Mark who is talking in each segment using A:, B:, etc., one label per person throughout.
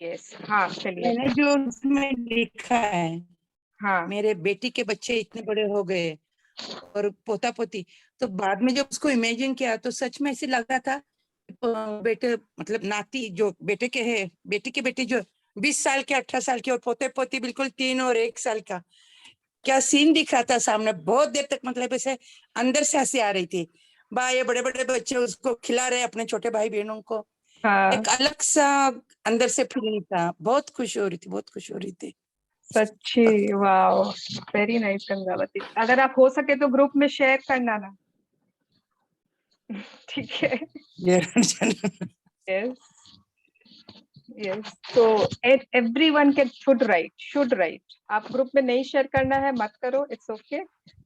A: Yes, हाँ चलिए।
B: मैंने जो उसमें लिखा है,
A: हाँ
B: मेरे बेटी के बच्चे इतने बड़े हो गए और पोता पोती, तो बाद में जब उसको इमेजिन किया तो सच में ऐसे लगा था बेटे, मतलब नाती जो बेटे के है, बेटी के बेटी जो 20 साल के, 18 साल की, और पोते पोती बिल्कुल 3 और 1 साल का। क्या सीन दिख रहा था सामने, बहुत देर तक, मतलब ऐसे अंदर से हंसी आ रही थी। बा ये बड़े बड़े बच्चे उसको खिला रहे अपने छोटे भाई बहनों को,
A: हाँ,
B: एक अलग सा अंदर से फीलिंग था। बहुत खुश हो रही थी, बहुत खुश हो रही थी।
A: सच्ची, वाओ, वेरी नाइस गंगावती। अगर आप हो सके तो ग्रुप में शेयर करना ना। ठीक है।
B: ये
A: यस यस, तो एवरीवन कैन शुड राइट। आप ग्रुप में नहीं शेयर करना है मत करो, इट्स ओके,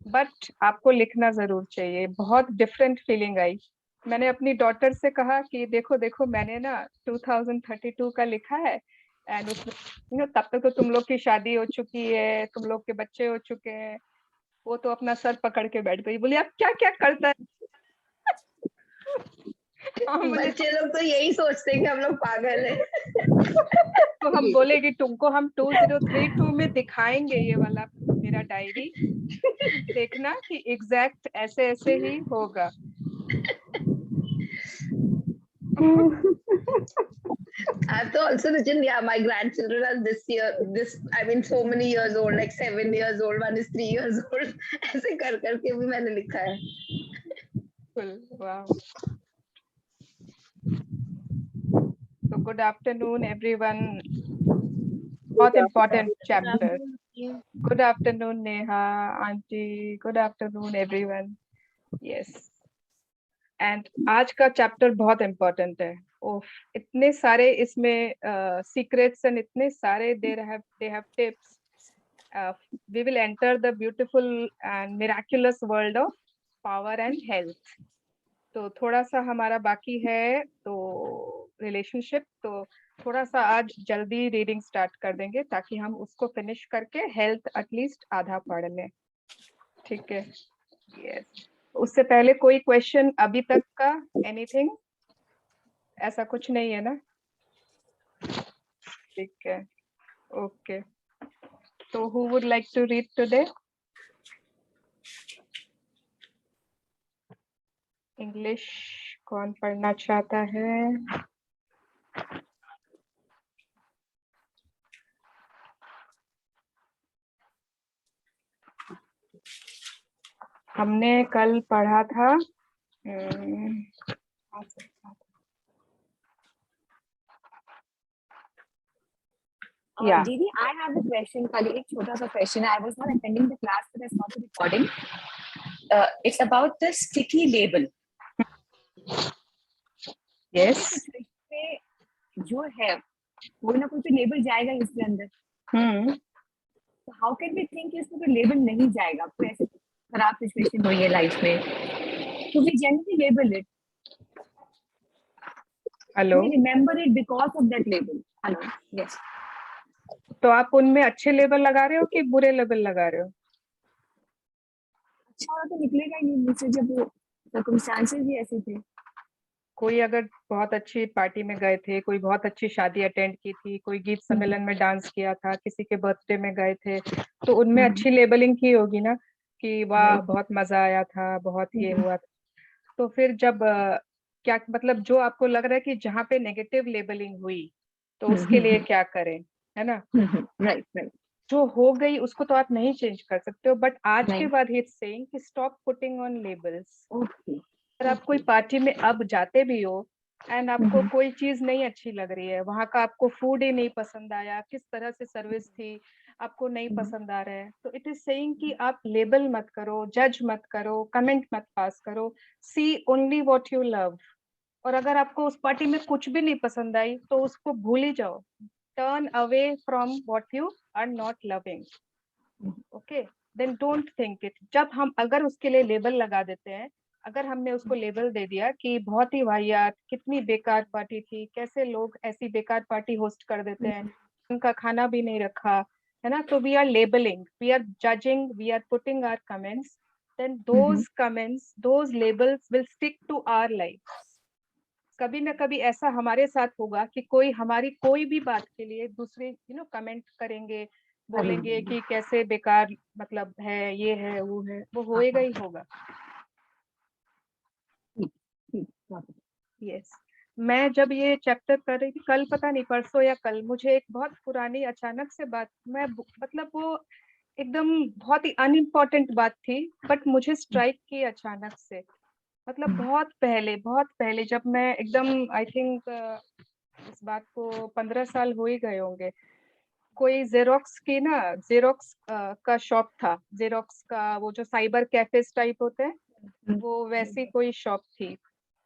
A: बट आपको लिखना जरूर चाहिए। बहुत डिफरेंट फीलिंग आई। मैंने अपनी डॉटर से कहा कि देखो देखो मैंने ना 2032 का लिखा है, एंड उसमें तब तक तो तुम लोग की शादी हो चुकी है, तुम लोग के बच्चे हो चुके हैं। वो तो अपना सर पकड़ के बैठ गई, बोली आप क्या क्या करता है। हम बोले
C: बच्चे लोग तो यही सोचते हैं कि हम लोग पागल हैं।
A: तो हम बोले कि तुमको हम 2032 में दिखाएंगे ये वाला मेरा डायरी, देखना कि एग्जैक्ट ऐसे ऐसे ही होगा।
C: I've to also written, yeah, my grandchildren are I mean, so many years old, like 7 years old, one is 3 years old. ऐसे कर करके भी मैंने लिखा है।
A: वाह। तो गुड आफ्टरनून एवरीवन। बहुत important chapter. Good afternoon Neha aunty, good afternoon everyone. Yes, and आज का चैप्टर बहुत इम्पोर्टेंट है। ओफ, इतने सारे इसमें सीक्रेट्स एंड इतने सारे they have tips. we will enter the beautiful and miraculous world of power and health। तो थोड़ा सा हमारा बाकी है तो रिलेशनशिप, तो थोड़ा सा आज जल्दी रीडिंग स्टार्ट कर देंगे ताकि हम उसको फिनिश करके हेल्थ एटलीस्ट आधा पढ़ लें। ठीक है, यस। उससे पहले कोई क्वेश्चन अभी तक का, एनीथिंग? ऐसा कुछ नहीं है ना? ठीक है, ओके। तो who would like to read today? English कौन पढ़ना चाहता है? हमने कल पढ़ा था
D: Yeah. Didi, I have a question. खाली एक छोटा सा question. I was not attending the class, but I saw the recording. It's about the sticky label.
A: Yes.
D: जो है कोई ना कोई तो लेबल जाएगा इसके अंदर। तो how can we think कि इसमें कोई लेबल नहीं जाएगा? कोई ऐसे खराब सिचुएशन हुई है लाइफ में, तो we generally label it.
A: Hello.
D: We remember it because of that label. Hello. Yes.
A: तो आप उनमें अच्छे लेबल लगा रहे हो कि बुरे लेबल लगा रहे हो?
D: अच्छा तो निकलेगा ही नहीं मुझसे जब वो सर्कमस्टेंसेस ही ऐसे थे।
A: कोई अगर बहुत अच्छी पार्टी में गए थे, कोई बहुत अच्छी शादी अटेंड की थी, कोई गीत सम्मेलन में डांस किया था, किसी के बर्थडे में गए थे, तो उनमें अच्छी लेबलिंग की होगी ना कि वाह बहुत मजा आया था, बहुत ये हुआ था। तो फिर जब क्या मतलब जो आपको लग रहा है कि जहाँ पे नेगेटिव लेबलिंग हुई तो उसके लिए क्या करें, है ना?
D: Right right.
A: जो हो गई उसको तो आप नहीं चेंज कर सकते हो, बट आज के बाद ही सेइंग कि स्टॉप पुटिंग ऑन लेबल्स। अगर आप कोई पार्टी में अब जाते भी हो एंड आपको कोई चीज नहीं अच्छी लग रही है, वहां का आपको फूड ही नहीं पसंद आया, किस तरह से सर्विस थी आपको नहीं पसंद आ रहा है, तो इट इज सेइंग कि आप लेबल मत करो, जज मत करो, कमेंट मत पास करो, सी ओनली व्हाट यू लव। और अगर आपको उस पार्टी में कुछ भी नहीं पसंद आई तो उसको भूल ही जाओ। Turn away from what you are not loving. Okay, then don't think it. जब हम अगर उसके लिए लेबल लगा देते हैं, अगर हमने उसको लेबल दे दिया कि बहुत ही वाहियात, कितनी बेकार पार्टी थी, कैसे लोग ऐसी बेकार पार्टी होस्ट कर देते हैं, उनका खाना भी नहीं रखा, है ना, तो we are labelling, we are judging, we are putting our comments, then those comments, those labels will stick to our lives. कभी ना कभी ऐसा हमारे साथ होगा कि कोई हमारी कोई भी बात के लिए दूसरे कमेंट करेंगे, बोलेंगे कि कैसे बेकार मतलब है, ये है, वो होएगा ही होगा। यस, मैं जब ये चैप्टर कर रही थी कल, पता नहीं परसों या कल, मुझे एक बहुत पुरानी अचानक से बात, मतलब वो एकदम बहुत ही अनइम्पोर्टेंट बात थी, बट मुझे स्ट्राइक की अचानक से। मतलब बहुत पहले जब मैं एकदम, आई थिंक इस बात को 15 साल हो ही गए होंगे, कोई जेरोक्स का शॉप था, जेरोक्स का वो जो साइबर कैफेज टाइप होते हैं, वो वैसी कोई शॉप थी।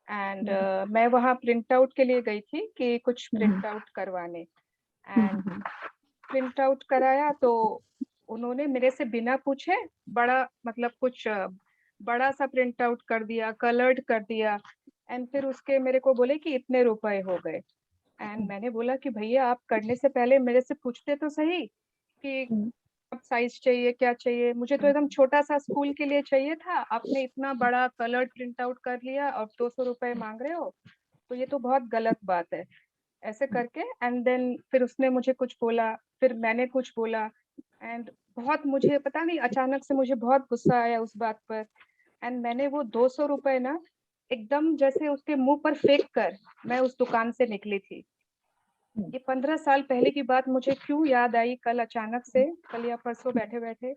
A: एंड मैं वहाँ प्रिंट आउट के लिए गई थी कि कुछ प्रिंट आउट करवाने, एंड प्रिंट आउट कराया तो उन्होंने मेरे से बिना पूछे बड़ा मतलब कुछ बड़ा सा प्रिंट आउट कर दिया, कलर्ड कर दिया, एंड फिर उसके मेरे को बोले कि इतने रुपए हो गए। एंड मैंने बोला कि भैया आप करने से पहले मेरे से पूछते तो सही कि अब साइज चाहिए, क्या चाहिए, मुझे तो एकदम छोटा सा स्कूल के लिए चाहिए था, आपने इतना बड़ा कलर्ड प्रिंट आउट कर लिया और 200 रुपए मांग रहे हो, तो ये तो बहुत गलत बात है। ऐसे करके एंड देन फिर उसने मुझे कुछ बोला, फिर मैंने कुछ बोला, एंड बहुत मुझे पता नहीं अचानक से मुझे बहुत गुस्सा आया उस बात पर। एंड मैंने वो 200 रुपए ना एकदम जैसे उसके मुंह पर फेंक कर मैं उस दुकान से निकली थी। ये 15 साल पहले की बात मुझे क्यों याद आई कल अचानक से, कल या परसों बैठे बैठे।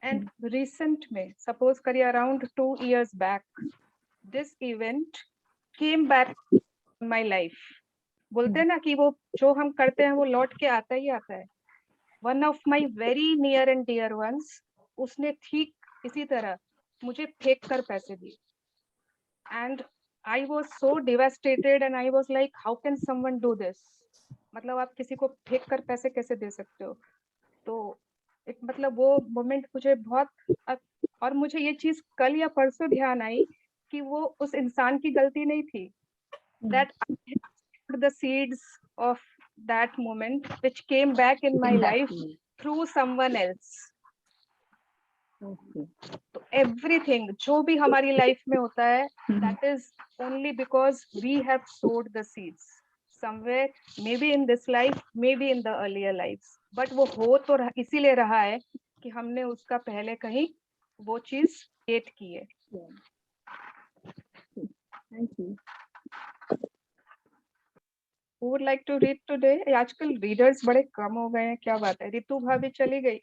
A: एंड रिसेंट में सपोज करिए around 2 years back, this event came back in my life. बोलते हैं ना कि वो जो हम करते हैं वो लौट के आता ही आता है। One of my very near and dear ones, उसने ठीक इसी तरह मुझे फेंक कर पैसे दिए, and I was so devastated and I was like how can someone do this, मतलब आप किसी को फेंक कर पैसे कैसे दे सकते हो। तो एक मतलब वो मोमेंट मुझे बहुत और मुझे ये चीज कल या परसों ध्यान आई कि वो उस इंसान की गलती नहीं थी, that I had the seeds of that moment which came back in my life through someone else. तो everything जो भी हमारी लाइफ में होता है, that is only because we have sowed the seeds somewhere, maybe in this life, maybe in the earlier lives, but वो हो तो इसीलिए रहा है कि हमने उसका पहले कहीं वो चीज create की है।
D: Thank you.
A: Who would like to read today? आजकल रीडर्स बड़े कम हो गए हैं, क्या बात है? रितु भाभी चली गई।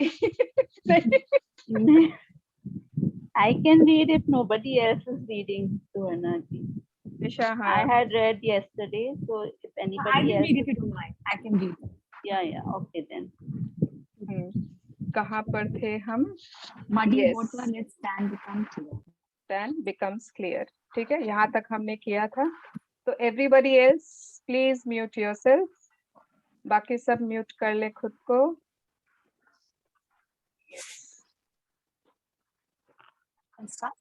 E: I can read if nobody else is reading, Suharna ji.
A: निशा, हाँ।
E: I had read yesterday, so if
D: I
E: anybody
D: can
E: else,
D: read if you don't mind. I can read.
E: yeah, okay then.
A: कहाँ पर थे हम?
D: Muddy
A: Yes.
D: water, let's stand become clear.
A: Then becomes clear. ठीक है, यहाँ तक हमने किया था। तो everybody else, please mute yourself. बाकी सब म्यूट कर ले खुद को।
D: And start.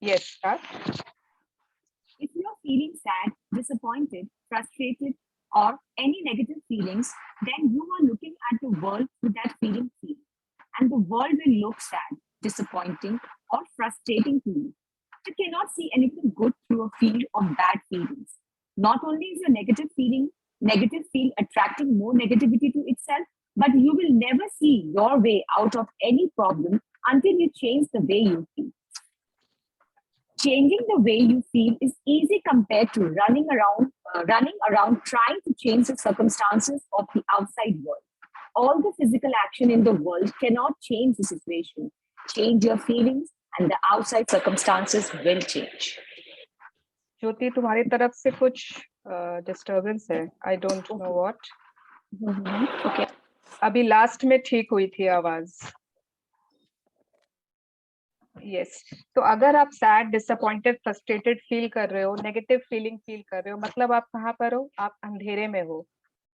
A: Yes, start.
D: If you are feeling sad, disappointed, frustrated, or any negative feelings, then you are looking at the world with that feeling. And the world will look sad, disappointing, or frustrating to you. You cannot see anything good through a field of bad feelings. Not only is your negative feel attracting more negativity to itself, but you will never see your way out of any problem until you change the way you feel. Changing the way you feel is easy compared to running around trying to change the circumstances of the outside world. All the physical action in the world cannot change the situation. Change your feelings and the outside circumstances will change.
A: ज्योति, तुम्हारी तरफ से कुछ disturbance है, I don't know what.
D: Okay.
A: अभी last में ठीक हुई थी आवाज। यस, तो अगर आप सैड, डिसअपॉइंटेड, फ्रस्ट्रेटेड फील कर रहे हो, नेगेटिव फीलिंग फील कर रहे हो, मतलब आप कहाँ पर हो? आप अंधेरे में हो।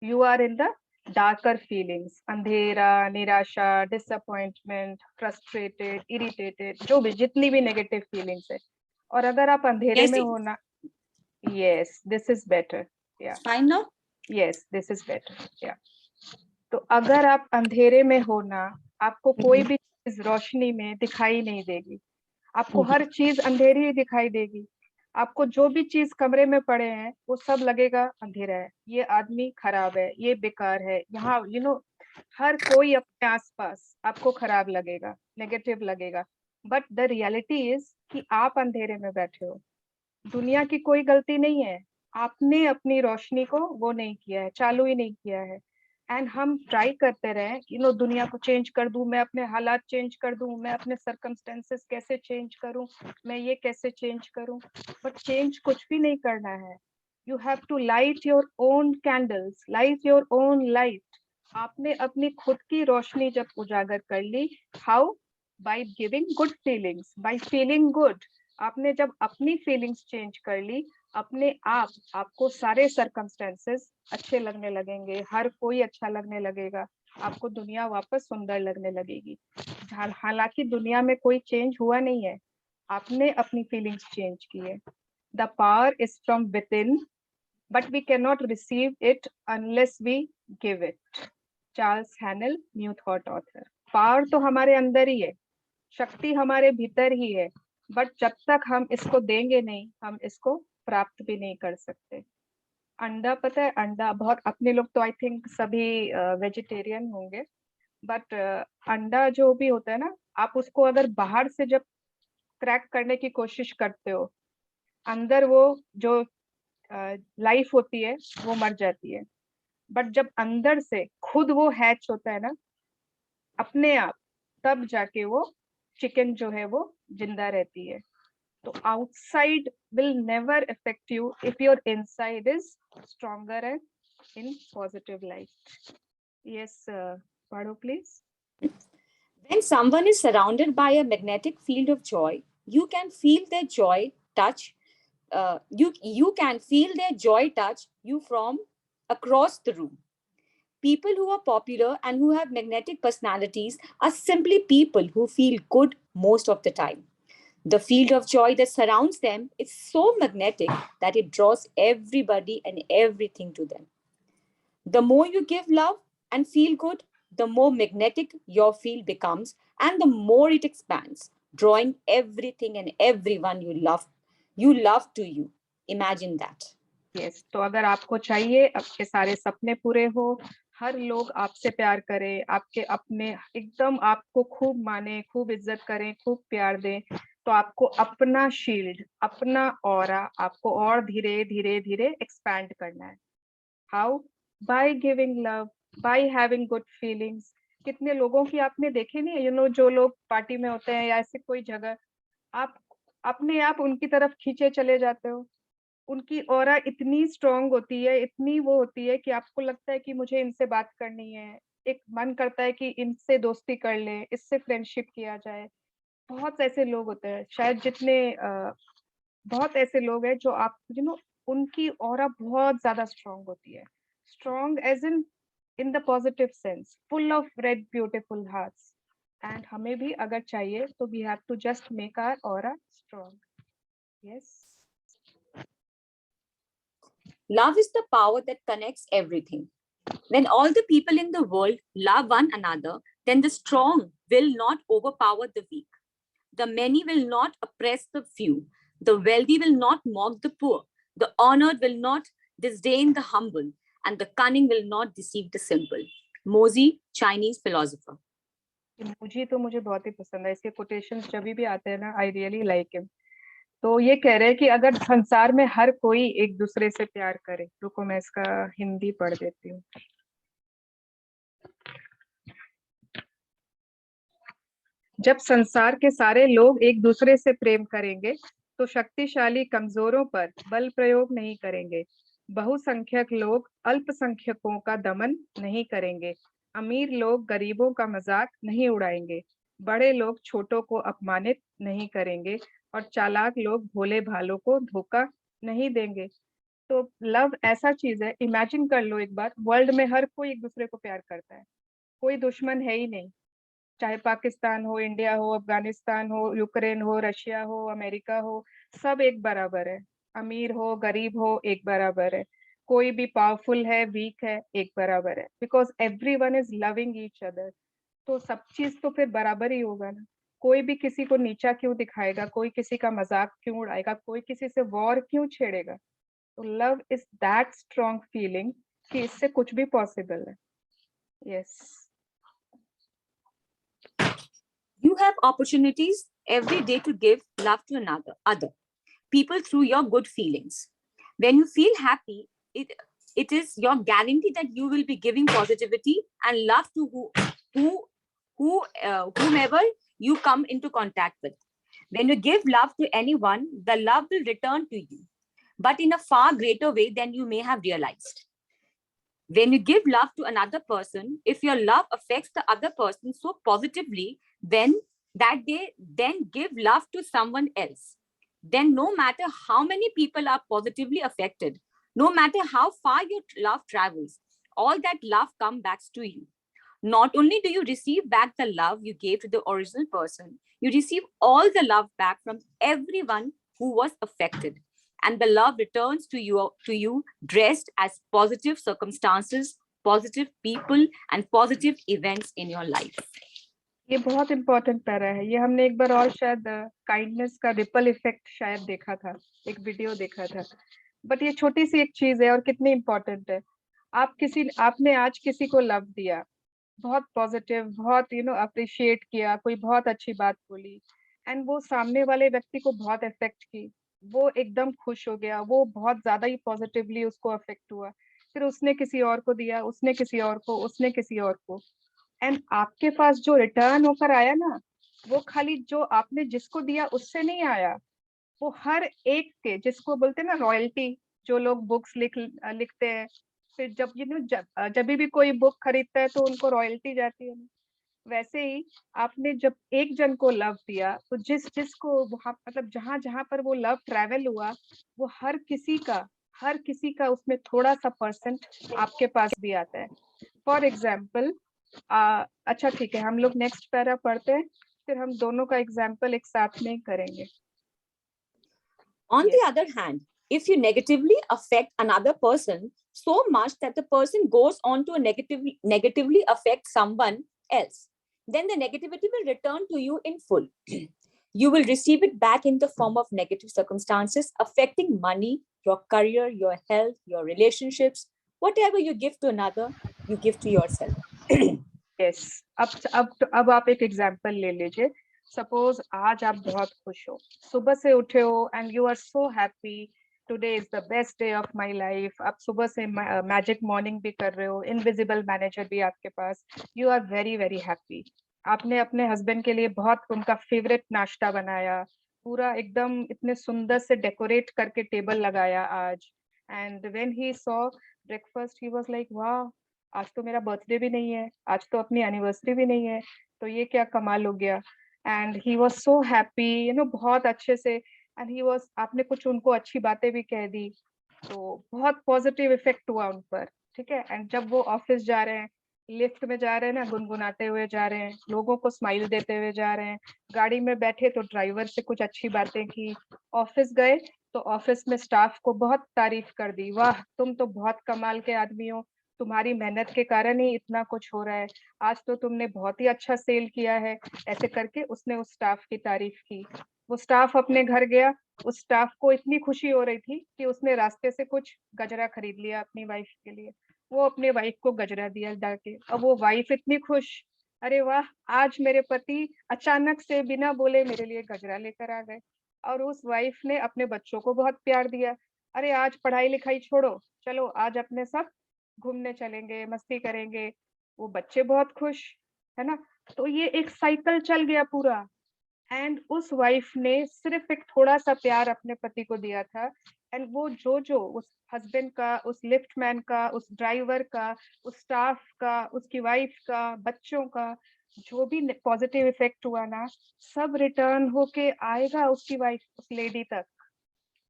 A: You are in the darker feelings, अंधेरा, निराशा, डिसअपॉइंटमेंट, फ्रस्ट्रेटेड, इरिटेटेड, जो भी जितनी भी नेगेटिव फीलिंग्स है। और अगर आप अंधेरे में हो ना, यस, दिस इज बेटर, या
B: Fine now?
A: Yes, this is better, या। तो अगर आप अंधेरे में हो ना, आपको कोई भी चीज रोशनी में दिखाई नहीं देगी। आपको हर चीज अंधेरी ही दिखाई देगी। आपको जो भी चीज कमरे में पड़े हैं वो सब लगेगा अंधेरा है, ये आदमी खराब है, ये बेकार है, यहाँ हर कोई अपने आसपास आपको खराब लगेगा, नेगेटिव लगेगा। बट द रियलिटी इज कि आप अंधेरे में बैठे हो, दुनिया की कोई गलती नहीं है, आपने अपनी रोशनी को वो नहीं किया है, चालू ही नहीं किया है। एंड हम ट्राई करते रहे दुनिया को चेंज कर दूं, मैं अपने हालात चेंज कर दूं, मैं अपने सर्कमस्टेंसेस कैसे चेंज करूं, मैं ये कैसे चेंज करूं, बट चेंज कुछ भी नहीं करना है। You have to light your own candles, light your own light. आपने अपनी खुद की रोशनी जब उजागर कर ली, how? By giving good feelings, by feeling good. आपने जब अपनी फीलिंग्स चेंज कर ली, अपने आपको सारे सर्कमस्टेंसेस अच्छे लगने लगेंगे, हर कोई अच्छा लगने लगेगा, आपको दुनिया वापस सुंदर लगने लगेगी। हालांकि दुनिया में कोई चेंज हुआ नहीं है, आपने अपनी फीलिंग्स चेंज की है। The power is from within, but we can not receive it unless we give it. Charles Haanel, new thought author. Power तो हमारे अंदर ही है, शक्ति हमारे भीतर ही है, बट जब तक हम इसको देंगे नहीं, हम इसको प्राप्त भी नहीं कर सकते। अंडा, पता है अंडा, बहुत अपने लोग तो आई थिंक सभी वेजिटेरियन होंगे, बट अंडा जो भी होता है ना, आप उसको अगर बाहर से जब क्रैक करने की कोशिश करते हो, अंदर वो जो लाइफ होती है वो मर जाती है। बट जब अंदर से खुद वो हैच होता है ना अपने आप, तब जाके वो चिकन जो है वो जिंदा रहती है। तो outside will never affect you if your inside is stronger and in positive light. Yes, Pado, please.
F: When someone is surrounded by a magnetic field of joy, you can feel their joy touch. You can feel their joy touch you from across the room. People who are popular and who have magnetic personalities are simply people who feel good most of the time. The field of joy that surrounds them is so magnetic that it draws everybody and everything to them. The more you give love and feel good, the more magnetic your field becomes and the more it expands, drawing everything and everyone you love to you. Imagine that.
A: Yes, तो अगर आपको चाहिए आपके सारे सपने पूरे हो, हर लोग आपसे प्यार करें, आपके अपने एकदम आपको खूब माने, खूब इज्जत करें, खूब प्यार दें, तो आपको अपना शील्ड, अपना ऑरा आपको और धीरे धीरे धीरे एक्सपैंड करना है। How? By giving love, by having good feelings. कितने लोगों की आपने देखे नहीं, जो लोग पार्टी में होते हैं या ऐसे कोई जगह, आप अपने आप उनकी तरफ खींचे चले जाते हो। उनकी ऑरा इतनी स्ट्रांग होती है, इतनी वो होती है कि आपको लगता है कि मुझे इनसे बात करनी है, एक मन करता है कि इनसे दोस्ती कर ले, इससे फ्रेंडशिप किया जाए। बहुत ऐसे लोग होते हैं, शायद बहुत ऐसे लोग हैं जो आप उनकी ऑरा बहुत ज्यादा स्ट्रांग होती है, strong as in the positive sense, full of red beautiful hearts. And हमें भी अगर चाहिए तो we have to just make our aura strong. Yes.
F: Love is the power that connects everything. When all the people in the world love one another, then the strong will not overpower the weak. The many will not oppress the few. The wealthy will not mock the poor. The honored will not disdain the humble. And the cunning will not deceive the simple. Mozi, Chinese philosopher.
A: मुझे बहुत ही पसंद है, इसके quotations जब भी आते हैं ना, आई रियली लाइक हिम। तो ये कह रहे हैं कि अगर संसार में हर कोई एक दूसरे से प्यार करे, रुको मैं इसका हिंदी पढ़ देती हूँ। जब संसार के सारे लोग एक दूसरे से प्रेम करेंगे तो शक्तिशाली कमजोरों पर बल प्रयोग नहीं करेंगे, बहुसंख्यक लोग अल्पसंख्यकों का दमन नहीं करेंगे, अमीर लोग गरीबों का मजाक नहीं उड़ाएंगे, बड़े लोग छोटों को अपमानित नहीं करेंगे और चालाक लोग भोले भालों को धोखा नहीं देंगे। तो लव ऐसा चीज है, इमेजिन कर लो एक बार, वर्ल्ड में हर कोई एक दूसरे को प्यार करता है, कोई दुश्मन है ही नहीं, चाहे पाकिस्तान हो, इंडिया हो, अफगानिस्तान हो, यूक्रेन हो, रशिया हो, अमेरिका हो, सब एक बराबर है, अमीर हो गरीब हो एक बराबर है, कोई भी पावरफुल है वीक है एक बराबर है, because everyone is loving each other. तो सब चीज तो फिर बराबर ही होगा ना। कोई भी किसी को नीचा क्यों दिखाएगा, कोई किसी का मजाक क्यों उड़ाएगा, कोई किसी से वॉर क्यों छेड़ेगा। तो love is that strong feeling कि इससे कुछ भी पॉसिबल है। Yes.
F: You have opportunities every day to give love to other people through your good feelings. When you feel happy, it is your guarantee that you will be giving positivity and love to whomever you come into contact with. When you give love to anyone, the love will return to you, but in a far greater way than you may have realized. When you give love to another person, if your love affects the other person so positively, then that they then give love to someone else, then no matter how many people are positively affected, no matter how far your love travels, all that love comes back to you. Not only do you receive back the love you gave to the original person, you receive all the love back from everyone who was affected. And the love returns to you dressed as positive circumstances, positive people, and positive events in your life.
A: ये बहुत important para है। ये हमने एक बार और शायद kindness का ripple effect शायद देखा था, एक वीडियो देखा था। बट ये छोटी सी एक चीज है और कितनी इंपॉर्टेंट है। आपने आज किसी को लव दिया, बहुत पॉजिटिव, बहुत अप्रिशिएट किया, कोई बहुत अच्छी बात बोली, एंड वो सामने वाले व्यक्ति को बहुत इफेक्ट की, वो एकदम खुश हो गया, वो बहुत ज्यादा ही पॉजिटिवली उसको अफेक्ट हुआ। फिर उसने किसी और को दिया, उसने किसी और को, उसने किसी और को, एंड आपके पास जो रिटर्न होकर आया ना, वो खाली जो आपने जिसको दिया उससे नहीं आया, वो हर एक के, जिसको बोलते हैं ना रॉयल्टी, जो लोग बुक्स लिखते हैं, फिर जब भी कोई बुक खरीदता है तो उनको रॉयल्टी जाती है। वैसे ही आपने जब एक जन को लव दिया, तो जिसको वहां मतलब जहां जहां पर वो लव ट्रैवल हुआ, वो हर किसी का उसमें थोड़ा सा परसेंट आपके पास भी आता है। फॉर एग्जाम्पल, अच्छा ठीक है, हम लोग नेक्स्ट पैरा पढ़ते हैं, फिर हम दोनों का एग्जाम्पल एक साथ में करेंगे।
F: On the other hand, if you negatively affect another person so much that the person goes on to negatively affect someone else, then the negativity will return to you in full. You will receive it back in the form of negative circumstances affecting money, your career, your health, your relationships. Whatever you give to another, you give to yourself.
A: Yes. अब आप एक example ले लीजिए। Suppose आज आप बहुत खुश हो, सुबह से उठे हो and you are so happy, today is the best day of my life. आप सुबह से मैजिक मॉर्निंग भी कर रहे हो, इनविजिबल मैनेजर भी आपके पास, you are very very happy. आपने अपने हस्बैंड के लिए बहुत उनका फेवरेट नाश्ता बनाया, पूरा एकदम इतने सुंदर से डेकोरेट करके टेबल लगाया आज, and when he saw breakfast he was like वाह, आज तो मेरा बर्थडे भी नहीं है, आज तो अपनी एनिवर्सरी भी नहीं है, तो ये क्या कमाल हो गया। And he was so happy, बहुत अच्छे से, एंड ही वाज, आपने कुछ उनको अच्छी बातें भी कह दी, तो बहुत पॉजिटिव इफेक्ट हुआ उन पर, ठीक है। एंड जब वो ऑफिस जा रहे हैं, लिफ्ट में जा रहे हैं ना, गुनगुनाते हुए जा रहे हैं, लोगों को स्माइल देते हुए जा रहे हैं, गाड़ी में बैठे तो ड्राइवर से कुछ अच्छी बातें की, ऑफिस गए तो ऑफिस में स्टाफ को बहुत तारीफ कर दी, वाह तुम तो बहुत कमाल के आदमी हो, तुम्हारी मेहनत के कारण ही इतना कुछ हो रहा है, आज तो तुमने बहुत ही अच्छा सेल किया है, ऐसे करके उसने उस स्टाफ की तारीफ की। वो स्टाफ अपने घर गया, उस स्टाफ को इतनी खुशी हो रही थी कि उसने रास्ते से कुछ गजरा खरीद लिया अपनी वाइफ के लिए, वो अपने वाइफ को गजरा दिया जाके। अब वो वाइफ इतनी खुश, अरे वाह आज मेरे पति अचानक से बिना बोले मेरे लिए गजरा लेकर आ गए। और उस वाइफ ने अपने बच्चों को बहुत प्यार दिया, अरे आज पढ़ाई लिखाई छोड़ो, चलो आज अपने सब घूमने चलेंगे, मस्ती करेंगे, वो बच्चे बहुत खुश, है ना। तो ये एक साइकिल चल गया पूरा। एंड उस वाइफ ने सिर्फ एक थोड़ा सा प्यार अपने पति को दिया था, एंड वो जो उस हस्बैंड का, उस लिफ्ट मैन का, उस ड्राइवर का, उस स्टाफ का, उसकी वाइफ का, बच्चों का, जो भी पॉजिटिव इफेक्ट हुआ ना, सब रिटर्न होके आएगा उसकी वाइफ, उस लेडी तक,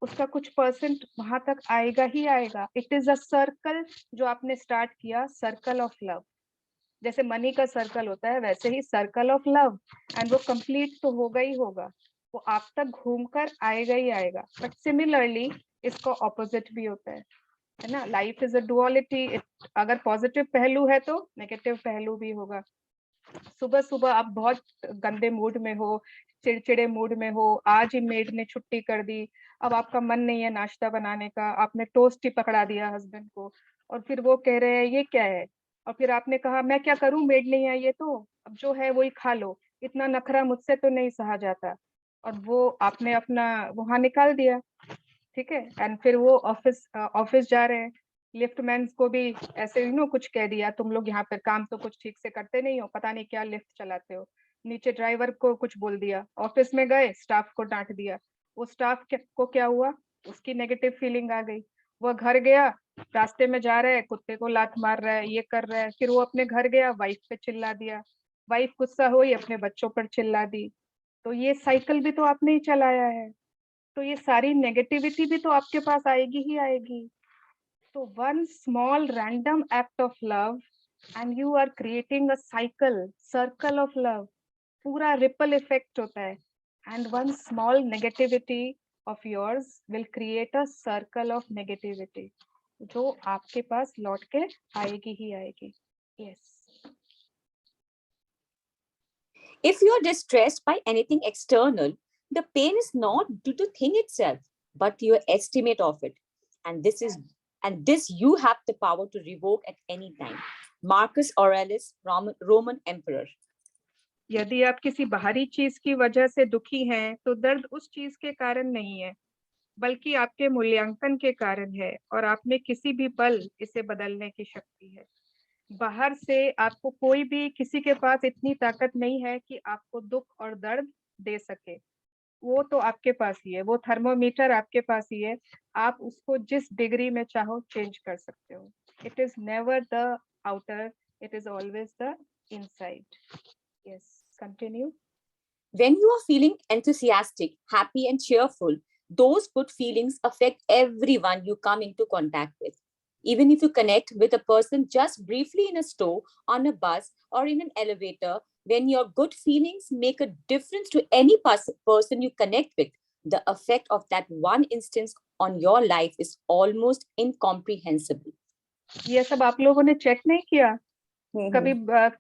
A: उसका कुछ परसेंट वहां तक आएगा ही आएगा। इट इज अ सर्कल जो आपने स्टार्ट किया, सर्कल ऑफ लव। जैसे मनी का सर्कल होता है, वैसे ही सर्कल ऑफ लव, एंड वो कंप्लीट तो होगा ही होगा, वो आप तक घूमकर आएगा ही आएगा। बट सिमिलरली इसका ऑपोजिट भी होता है ना। लाइफ इज अ डुअलिटी, अगर पॉजिटिव पहलू है तो नेगेटिव पहलू भी होगा। सुबह सुबह आप बहुत गंदे मूड में हो, चिड़चिड़े मूड में हो, आज ही मेड ने छुट्टी कर दी, अब आपका मन नहीं है नाश्ता बनाने का, आपने टोस्ट ही पकड़ा दिया हस्बैंड को, और फिर वो कह रहे हैं ये क्या है, और फिर आपने कहा मैं क्या करूं, मेड नहीं आई है तो अब जो है वही खा लो, इतना नखरा मुझसे तो नहीं सहा जाता, और वो आपने अपना वहां निकाल दिया, ठीक है। एंड फिर वो ऑफिस जा रहे हैं, लिफ्टमैन को भी ऐसे कुछ कह दिया, तुम लोग यहाँ पर काम तो कुछ ठीक से करते नहीं हो, पता नहीं क्या लिफ्ट चलाते हो, नीचे ड्राइवर को कुछ बोल दिया, ऑफिस में गए स्टाफ को डांट दिया, वो स्टाफ को क्या हुआ, उसकी नेगेटिव फीलिंग आ गई, वो घर गया, रास्ते में जा रहा है कुत्ते को लात मार रहा है, ये कर रहा है, फिर वो अपने घर गया, वाइफ पे चिल्ला दिया, वाइफ गुस्सा हुई, अपने बच्चों पर चिल्ला दी, तो ये साइकिल भी तो आपने ही चलाया है, तो ये सारी नेगेटिविटी भी तो आपके पास आएगी ही आएगी। तो one small random act of love and you are creating a circle of love, पूरा रिपल इफेक्ट होता है, and one small negativity of yours will create a circle of negativity, जो आपके पास लौट के आएगी ही आएगी। Yes.
F: If you are distressed by anything external, the pain is not due to thing itself, but your estimate of it. And this you have the power to revoke at any time. Marcus Aurelius, Roman emperor.
A: यदि आप किसी बाहरी चीज की वजह से दुखी हैं, तो दर्द उस चीज के कारण नहीं है, बल्कि आपके मूल्यांकन के कारण है, और आप में किसी भी पल इसे बदलने की शक्ति है। बाहर से आपको कोई भी, किसी के पास इतनी ताकत नहीं है कि आपको दुख और दर्द दे सके, वो तो आपके पास ही है, वो थर्मोमीटर आपके पास ही है, आप उसको जिस डिग्री में चाहो चेंज कर सकते हो। It is never the outer, it is always the inside. Yes, continue.
F: When you are feeling enthusiastic, happy, and cheerful, those good feelings affect everyone you come into contact with. Even if you connect with a person just briefly in a store, on a bus, or in an elevator, when your good feelings make a difference to any person you connect with, the effect of that one instance on your life is almost incomprehensible.
A: ये सब आप लोगों ने check नहीं किया? कभी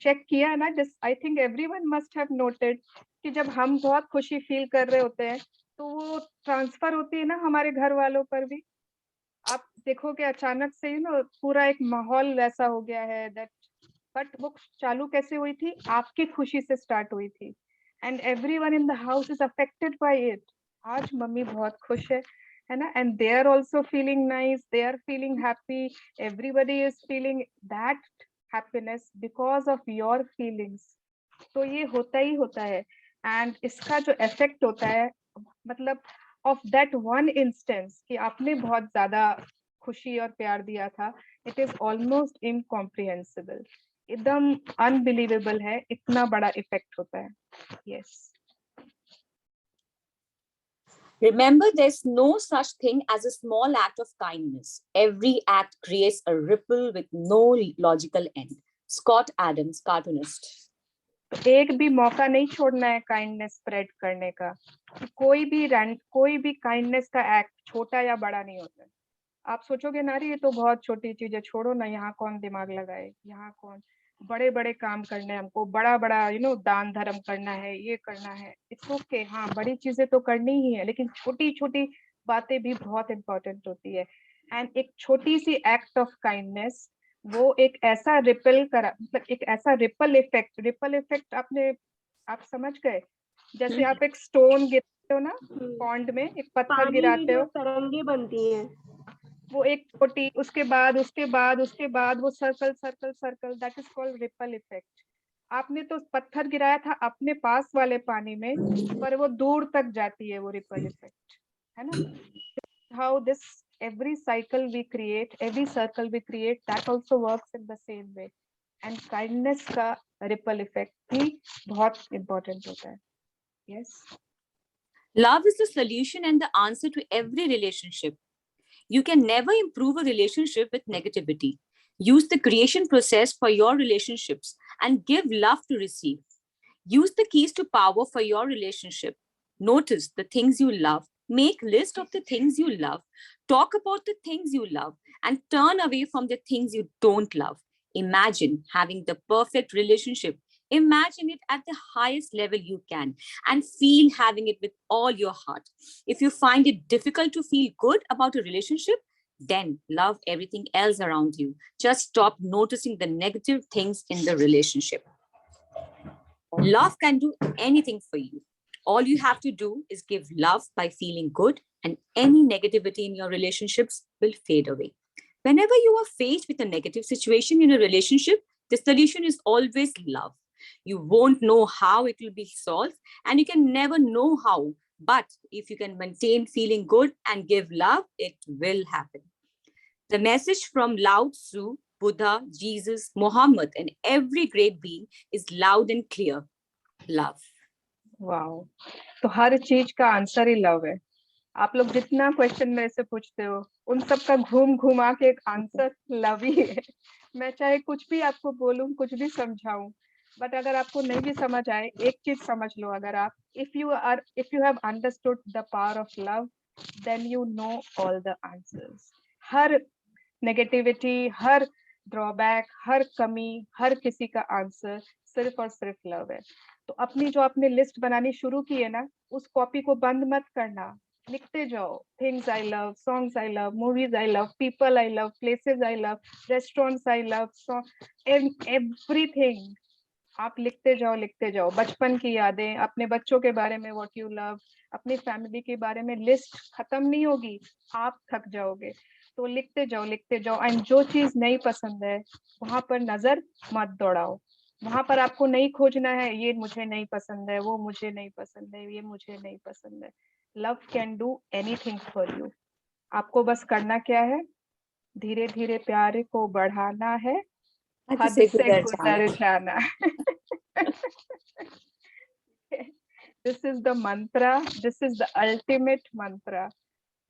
A: check किया ना? Just I think everyone must have noted कि जब हम बहुत खुशी फील कर रहे होते हैं, तो वो ट्रांसफर होती है ना हमारे घर वालों पर भी। आप देखोगे अचानक से पूरा एक माहौल वैसा हो गया है दैट, बट वो चालू कैसे हुई थी? आपकी खुशी से स्टार्ट हुई थी, and everyone in the house is affected by it. आज मम्मी बहुत खुश है ना, and they are also feeling nice, they are feeling happy, everybody is feeling that happiness because of your feelings. तो ये होता ही होता है, एंड इसका जो इफेक्ट होता है, मतलब ऑफ दैट वन इंस्टेंस कि आपने बहुत ज्यादा खुशी और प्यार दिया था, इट इज ऑलमोस्ट इनकॉम्प्रिहेंसिबल, एकदम अनबिलीवेबल है, इतना बड़ा इफेक्ट होता है। Yes.
F: Remember, there's no such thing as a small act of kindness. Every act creates a ripple with no logical end. Scott Adams, cartoonist.
A: एक भी मौका नहीं छोड़ना है काइंडनेस स्प्रेड करने का। कोई भी काइंडनेस का एक्ट छोटा या बड़ा नहीं होता। आप सोचोगे ना, ये तो बहुत छोटी चीज है, छोड़ो ना, यहाँ कौन दिमाग लगाए, यहाँ कौन, बड़े बड़े काम करने, हमको बड़ा बड़ा दान धर्म करना है, ये करना है। इट्स ओके, हाँ बड़ी चीजें तो करनी ही है, लेकिन छोटी छोटी बातें भी बहुत इंपॉर्टेंट होती है। एंड एक छोटी सी एक्ट ऑफ काइंडनेस, वो एक ऐसा मतलब एक ऐसा रिपल इफेक्ट आप समझ गए? जैसे आप एक स्टोन गिराते हो ना पॉन्ड में, एक पत्थर गिराते हो,
G: तरंगे बनती हैं,
A: वो एक छोटी, उसके बाद वो circle, that is called ripple effect. आपने तो पत्थर गिराया था अपने पास वाले पानी में, पर वो दूर तक जाती है वो रिपल इफेक्ट, है ना? How this every cycle we create, every circle we create, that also works in the same way, and kindness का ripple effect भी बहुत important होता है। Yes.
F: Love is the solution and the answer to every relationship. You can never improve a relationship with negativity. Use the creation process for your relationships and give love to receive. Use the keys to power for your relationship. Notice the things you love. Make list of the things you love. Talk about the things you love and turn away from the things you don't love. Imagine having the perfect relationship Imagine it at the highest level you can and feel having it with all your heart. If you find it difficult to feel good about a relationship, then love everything else around you. Just stop noticing the negative things in the relationship. Love can do anything for you. All you have to do is give love by feeling good, and any negativity in your relationships will fade away. Whenever you are faced with a negative situation in a relationship, the solution is always love. You won't know how it will be solved, and you can never know how. But if you can maintain feeling good and give love, it will happen. The message from Lao Tzu, Buddha, Jesus, Muhammad, and every great being is loud and clear. Love.
A: Wow, तो हर चीज का answer ही love है। आप लोग जितना question मेरे से पूछते हो, उन सब का घूम घुमा के एक आंसर लव ही है। मैं चाहे कुछ भी आपको बोलूं, कुछ भी समझाऊं, बट अगर आपको नहीं भी समझ आए, एक चीज समझ लो, अगर आप if you have understood the power of love, then you know all the answers. हर नेगेटिविटी, हर ड्रॉबैक, हर कमी, हर किसी का आंसर सिर्फ और सिर्फ लव है। तो अपनी जो आपने लिस्ट बनानी शुरू की है ना, उस कॉपी को बंद मत करना, लिखते जाओ। Things I love, songs I love, movies I love, people I love, places I love, restaurants I love, everything आप लिखते जाओ, लिखते जाओ। बचपन की यादें, अपने बच्चों के बारे में व्हाट यू लव, अपनी फैमिली के बारे में, लिस्ट खत्म नहीं होगी, आप थक जाओगे। तो लिखते जाओ, लिखते जाओ। एंड जो चीज नहीं पसंद है, वहां पर नजर मत दौड़ाओ। वहां पर आपको नहीं खोजना है, ये मुझे नहीं पसंद है, वो मुझे नहीं पसंद है, ये मुझे नहीं पसंद है। Love can do anything for you. आपको बस करना क्या है, धीरे धीरे प्यार को बढ़ाना है, हद से गुजर जाना। This is the mantra, this is the ultimate mantra.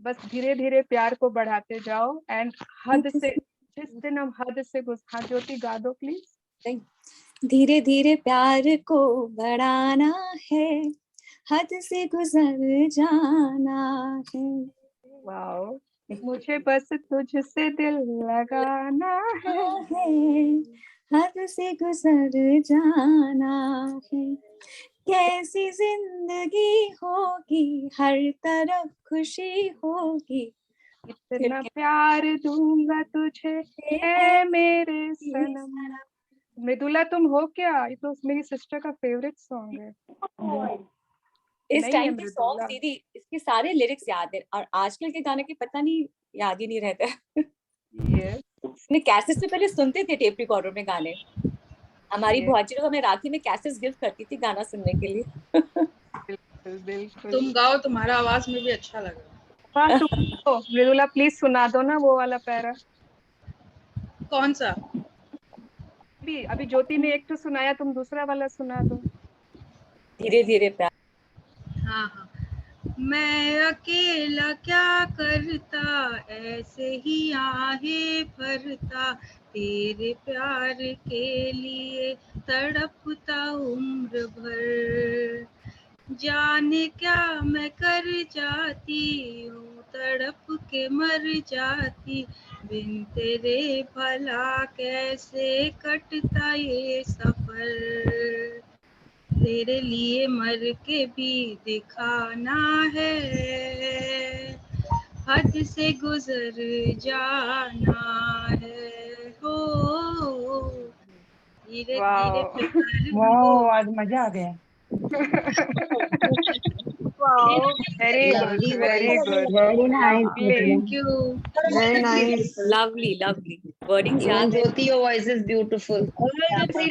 A: बस धीरे धीरे प्यार को बढ़ाते जाओ एंड हद से, जिस दिन हम हद से हाँ ज्योति गा दो प्लीज।
F: धीरे धीरे प्यार को बढ़ाना है, हद से गुजर जाना है।
A: वाओ, मुझे बस तुझसे दिल लगाना है,
F: हद से गुजर जाना है। कैसी जिंदगी होगी, हर तरफ खुशी होगी,
A: इतना प्यार दूंगा तुझे ऐ मेरे सनम। मृदुला तुम हो क्या? ये तो मेरी सिस्टर का फेवरेट सॉन्ग है।
F: इस
A: नहीं है
F: टाइम के
A: मृदुला।
F: सॉन्ग दीदी, इसके सारे लिरिक्स याद है, और आजकल के गाने के पता नहीं, याद ही नहीं रहता। इसमें कैसेट्स में पहले सुनते थे, टेप रिकॉर्डर में गाने। हमारी बुआजी लोग हमें राखी में कैसेट्स गिफ्ट करती थी गाना सुनने के लिए।
A: बिल्कुल बिल्कुल।
G: तुम गाओ, तुम्हारा आवाज में भी अच्छा लग रहा है।
A: हाँ तुम मृदुला प्लीज सुना दो ना वो वाला पैरा।
G: कौन सा?
A: अभी ज्योति ने एक तो सुनाया, तुम दूसरा वाला सुना दो।
F: धीरे धीरे प्यार।
G: हाँ हाँ। मैं अकेला क्या करता, ऐसे ही आहें भरता, तेरे प्यार के लिए तड़पता उम्र भर। जाने क्या मैं कर जाती हूँ, तड़प के मर जाती, बिन तेरे भला कैसे कटता ये सफर। तेरे लिए मर के भी दिखाना है, हद से गुजर जाना है। हो धीरे धीरे प्यार को।
B: आज मजा आ गया।
A: Very good, very good,
C: Very nice.
G: Thank you.
C: Very nice.
F: Lovely lovely wording
C: Even
F: याद है।
C: Jyoti, your voice is beautiful.
A: Jyoti,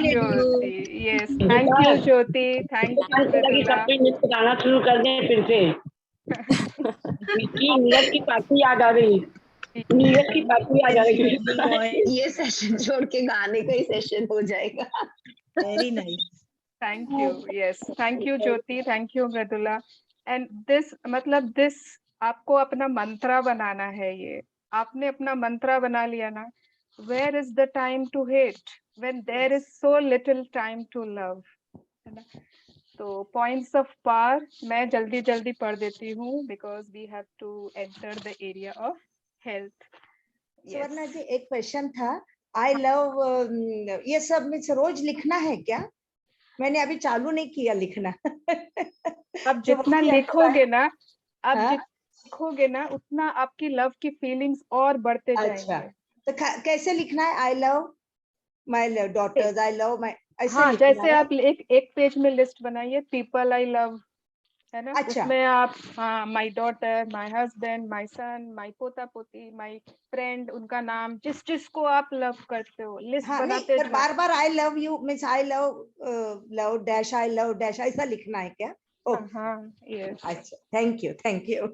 A: yes, thank you Jyoti, thank you Mridula.
H: गाना शुरू कर दें फिर से। नीरज की पार्टी याद आ रही, नीरज की पार्टी याद आ रही।
C: ये सेशन छोड़ के गाने का ही सेशन हो जाएगा।
B: Very nice.
A: Thank you, yes, thank you Jyoti, thank you Mridula. And this मतलब this आपको अपना मंत्रा बनाना है। ये आपने अपना मंत्रा बना लिया ना। Where is the time to hate when there is so little time to love, है ना? तो points of power मैं जल्दी जल्दी पढ़ देती हूँ because we have to enter the area of health.
I: सुवर्णा जी, एक क्वेश्चन था, आई लव ये सब में रोज लिखना है क्या? मैंने अभी चालू नहीं किया लिखना।
A: अब
I: जो
A: जितना
I: भी आता
A: लिखोगे
I: है,
A: ना, अब
I: हाँ?
A: जितना लिखोगे ना, उतना आपकी लव की फीलिंग्स और बढ़ते
I: अच्छा,
A: जाएंगे।
I: तो कैसे लिखना है? I love my daughters, I love my, ऐसे
A: हाँ,
I: लिखना
A: जैसे
I: है?
A: आप एक पेज में लिस्ट बनाइए, पीपल आई लव, है ना,
I: अच्छा,
A: उसमें आप हाँ, माई डॉटर, माई हस्बैंड, माई सन, माई पोता पोती, माई फ्रेंड, उनका नाम, जिस जिसको आप लव करते हो लिस्ट
I: हाँ, नहीं,
A: बनाते
I: पर
A: जाओ।
I: बार बार I love you means I love dash, I love dash, ऐसा लिखना है क्या?
A: हाँ, यस।
I: अच्छा, थैंक यू, थैंक यू।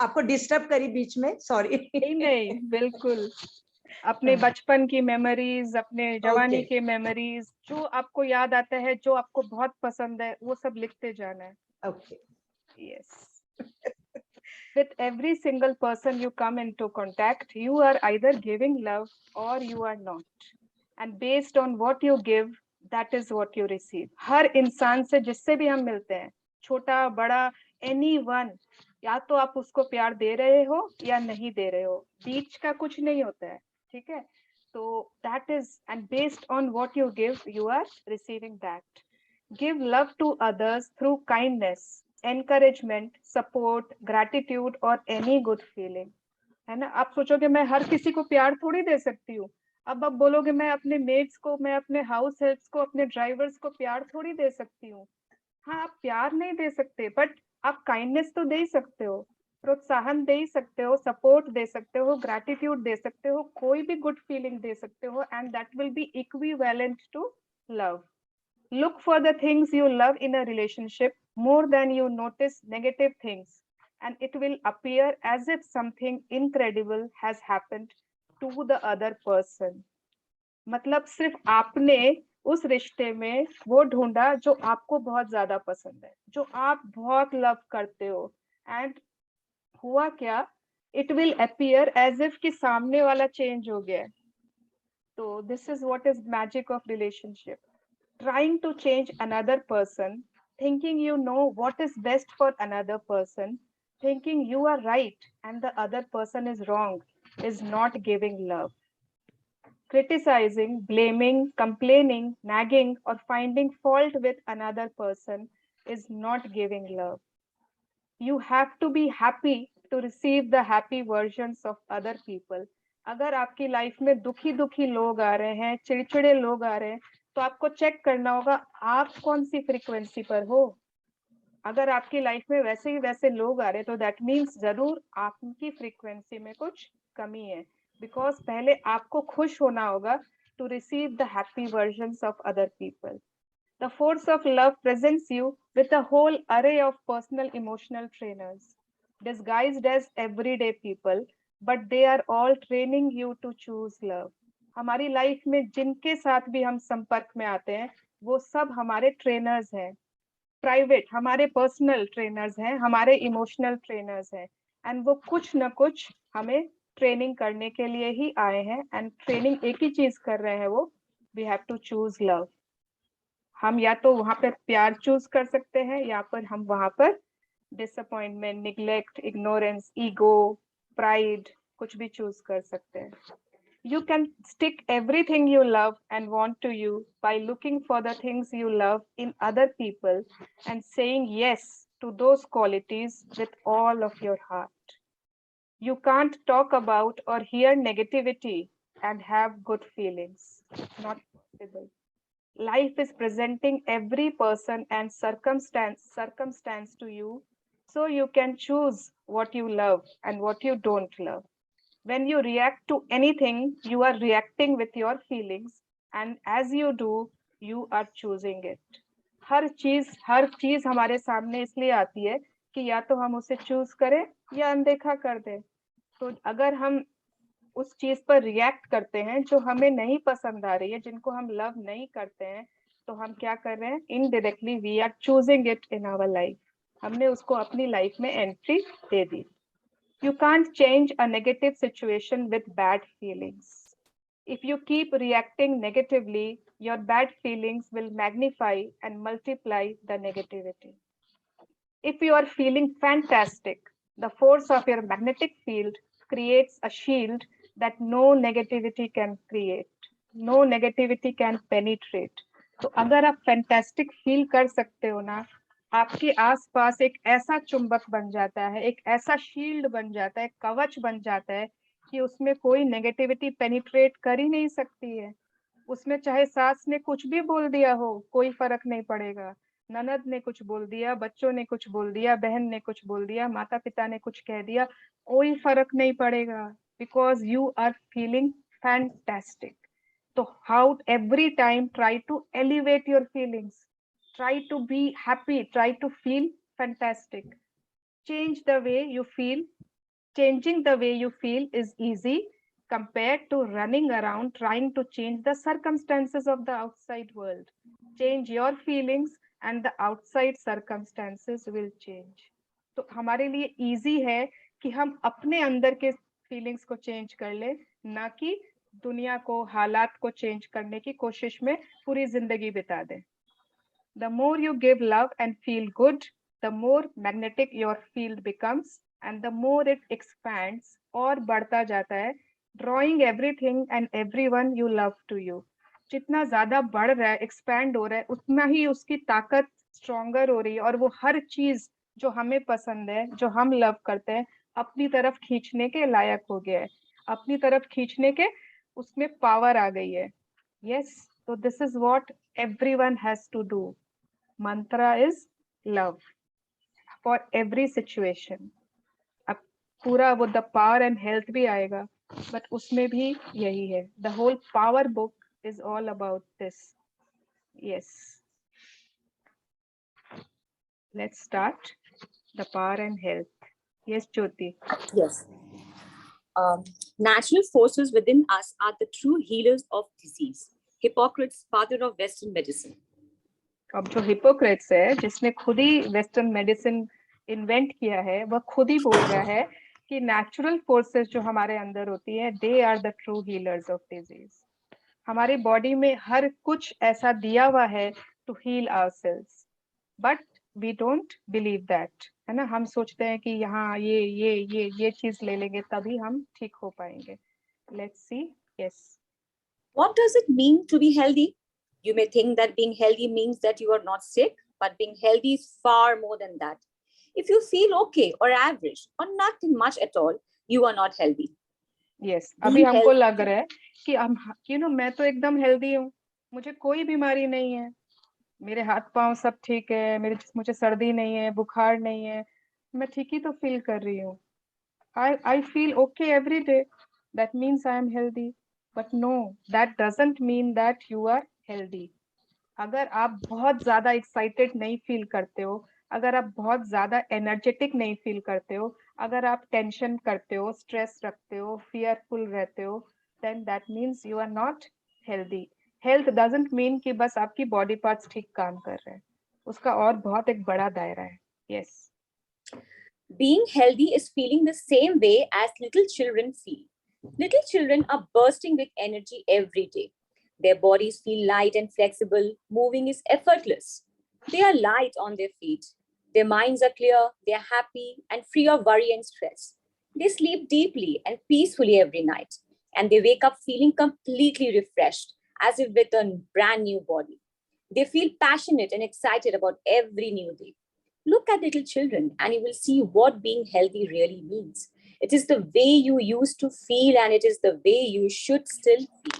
I: आपको डिस्टर्ब करी बीच में, सॉरी।
A: नहीं नहीं, बिल्कुल। अपने बचपन की मेमोरीज, अपने जवानी के मेमोरीज, जो आपको याद आता है, जो आपको बहुत पसंद है, वो सब लिखते जाना है।
I: Okay.
A: Yes. With every single person you come into contact, you are either giving love or you are not. And based on what you give, that is what you receive. हर इंसान से जिससे भी हम मिलते हैं, छोटा बड़ा, anyone, या तो आप उसको प्यार दे रहे हो या नहीं दे रहे हो, बीच का कुछ नहीं होता है, ठीक है? तो that is, and based on what you give, you are receiving that. Give love to others through kindness, encouragement, support, gratitude or any good feeling. है ना? आप सोचोगे मैं हर किसी को प्यार थोड़ी दे सकती हूँ। अब आप बोलोगे मैं अपने मेट्स को, मैं अपने हाउस हेल्प्स को, अपने ड्राइवर्स को प्यार थोड़ी दे सकती हूँ। हाँ, आप प्यार नहीं दे सकते, बट आप काइंडनेस तो दे ही सकते हो, प्रोत्साहन दे ही सकते हो, सपोर्ट दे सकते हो, ग्रैटिट्यूड दे सकते हो, कोई भी गुड फीलिंग दे सकते हो, and that will be equivalent to love. Look for the things you love in a relationship more than you notice negative things, and it will appear as if something incredible has happened to the other person. मतलब सिर्फ आपने उस रिश्ते में वो ढूंढा जो आपको बहुत ज्यादा पसंद है, जो आप बहुत लव करते हो, एंड हुआ क्या, it will appear as if कि सामने वाला चेंज हो गया। तो this is what is magic of relationship. Trying to change another person, thinking you know what is best for another person, thinking you are right and the other person is wrong, is not giving love. Criticizing, blaming, complaining, nagging, or finding fault with another person is not giving love. You have to be happy to receive the happy versions of other people. अगर आपकी life में दुखी दुखी लोग आ रहे हैं, चिड़चिड़े लोग आ रहे हैं, तो आपको चेक करना होगा आप कौन सी फ्रीक्वेंसी पर हो. अगर आपकी लाइफ में वैसे ही वैसे लोग आ रहे हैं, तो दैट मीन्स जरूर आपकी फ्रीक्वेंसी में कुछ कमी है, बिकॉज पहले आपको खुश होना होगा to receive the happy versions of other people. The force of love presents you with a whole array of personal emotional trainers, disguised as everyday people, but they are all training you to choose love. हमारी life में जिनके साथ भी हम संपर्क में आते हैं, वो सब हमारे ट्रेनर्स हैं, प्राइवेट हमारे पर्सनल ट्रेनर्स हैं, हमारे इमोशनल ट्रेनर्स हैं, एंड वो कुछ न कुछ हमें ट्रेनिंग करने के लिए ही आए हैं, एंड ट्रेनिंग एक ही चीज कर रहे हैं, वो we have to choose love. हम या तो वहां पर प्यार चूज कर सकते हैं, या पर हम वहां पर disappointment, neglect, ignorance, ego, pride, कुछ भी चूज कर सकते हैं. You can stick everything you love and want to you by looking for the things you love in other people and saying yes to those qualities with all of your heart. You can't talk about or hear negativity and have good feelings. Not possible. Life is presenting every person and circumstance to you, so you can choose what you love and what you don't love. When you react to anything, you are reacting with your feelings, and as you do, you are choosing it. हर चीज हमारे सामने इसलिए आती है कि या तो हम उसे चूज करें या अनदेखा कर दें. तो अगर हम उस चीज पर रिएक्ट करते हैं जो हमें नहीं पसंद आ रही है, जिनको हम लव नहीं करते हैं, तो हम क्या कर रहे हैं, indirectly we are choosing it in our life. हमने उसको अपनी लाइफ में एंट्री दे दी. You can't change a negative situation with bad feelings. If you keep reacting negatively, your bad feelings will magnify and multiply the negativity. If you are feeling fantastic, the force of your magnetic field creates a shield that no negativity can create, no negativity can penetrate. तो अगर आप fantastic feel कर सकते हो ना, आपके आसपास एक ऐसा चुंबक बन जाता है, एक ऐसा शील्ड बन जाता है, कवच बन जाता है कि उसमें कोई नेगेटिविटी पेनिट्रेट कर ही नहीं सकती है। उसमें चाहे सास ने कुछ भी बोल दिया हो, कोई फर्क नहीं पड़ेगा। ननद ने कुछ बोल दिया, बच्चों ने कुछ बोल दिया, बहन ने कुछ बोल दिया, माता पिता ने कुछ कह दिया, कोई फर्क नहीं पड़ेगा, because you are feeling fantastic. तो how every time try to elevate your feelings, try to be happy, try to feel fantastic, change the way you feel. Changing the way you feel is easy compared to running around trying to change the circumstances of the outside world. Change your feelings and the outside circumstances will change. तो हमारे लिए easy है कि हम अपने अंदर के feelings को change कर ले, ना कि दुनिया को, हालात को change करने की कोशिश में पूरी जिंदगी बिता दें। The more you give love and feel good, the more magnetic your field becomes and the more it expands और बढ़ता जाता है, drawing everything and everyone you love to you. जितना ज्यादा बढ़ रहा है, expand हो रहा है, उतना ही उसकी ताकत stronger हो रही है और वो हर चीज जो हमें पसंद है, जो हम लव करते हैं, अपनी तरफ खींचने के लायक हो गया है, अपनी तरफ खींचने के उसमें पावर आ गई है। Yes, so this is what everyone has to do. Mantra is love for every situation. अब पूरा वो the power and health भी आएगा, but उसमें भी यही है। The whole power book is all about this. Yes. Let's start the power and health. Yes, Jyoti.
F: Yes. Natural forces within us are the true healers of disease. Hippocrates, father of Western medicine.
A: अब जो Hippocrates है, जिसने खुद ही western medicine invent किया है, वह खुद ही बोल रहा है कि नेचुरल फोर्सेस जो हमारे अंदर होती है, they are the true healers of disease. हमारी बॉडी में हर कुछ ऐसा दिया हुआ है to heal ourselves, but we don't believe that, है ना। हम सोचते हैं कि यहाँ ये चीज ले लेंगे तभी हम ठीक हो पाएंगे। Let's see. Yes,
F: What does it mean to be healthy? You may think that being healthy means that you are not sick, but being healthy is far more than that. If you feel okay or average or nothing much at all, you are not healthy.
A: yes, अभी हमको लग रहा है कि हम, मैं तो एकदम हेल्दी हूँ, मुझे कोई बीमारी नहीं है, मेरे हाथ पांव सब ठीक है, मुझे सर्दी नहीं है, बुखार नहीं है, मैं ठीक ही तो फील कर रही हूँ। I feel okay every day. That means I am healthy. But no, that doesn't mean that you are healthy. अगर आप बहुत ज्यादा एक्साइटेड नहीं फील करते हो, अगर आप बहुत ज्यादा एनर्जेटिक नहीं फील करते हो, अगर आप टेंशन करते हो, स्ट्रेस रखते हो, फियरफुल रहते हो, then that means you are not healthy. Health doesn't mean कि बस आपकी बॉडी पार्ट्स ठीक काम कर रहे हैं, उसका और बहुत एक बड़ा दायरा है। Yes.
F: Being healthy is feeling the same way as little children feel. Little children are bursting with energy every day. Their bodies feel light and flexible. Moving is effortless. They are light on their feet. Their minds are clear. They are happy and free of worry and stress. They sleep deeply and peacefully every night. And they wake up feeling completely refreshed, as if with a brand new body. They feel passionate and excited about every new day. Look at little children and you will see what being healthy really means. It is the way you used to feel and it is the way you should still feel.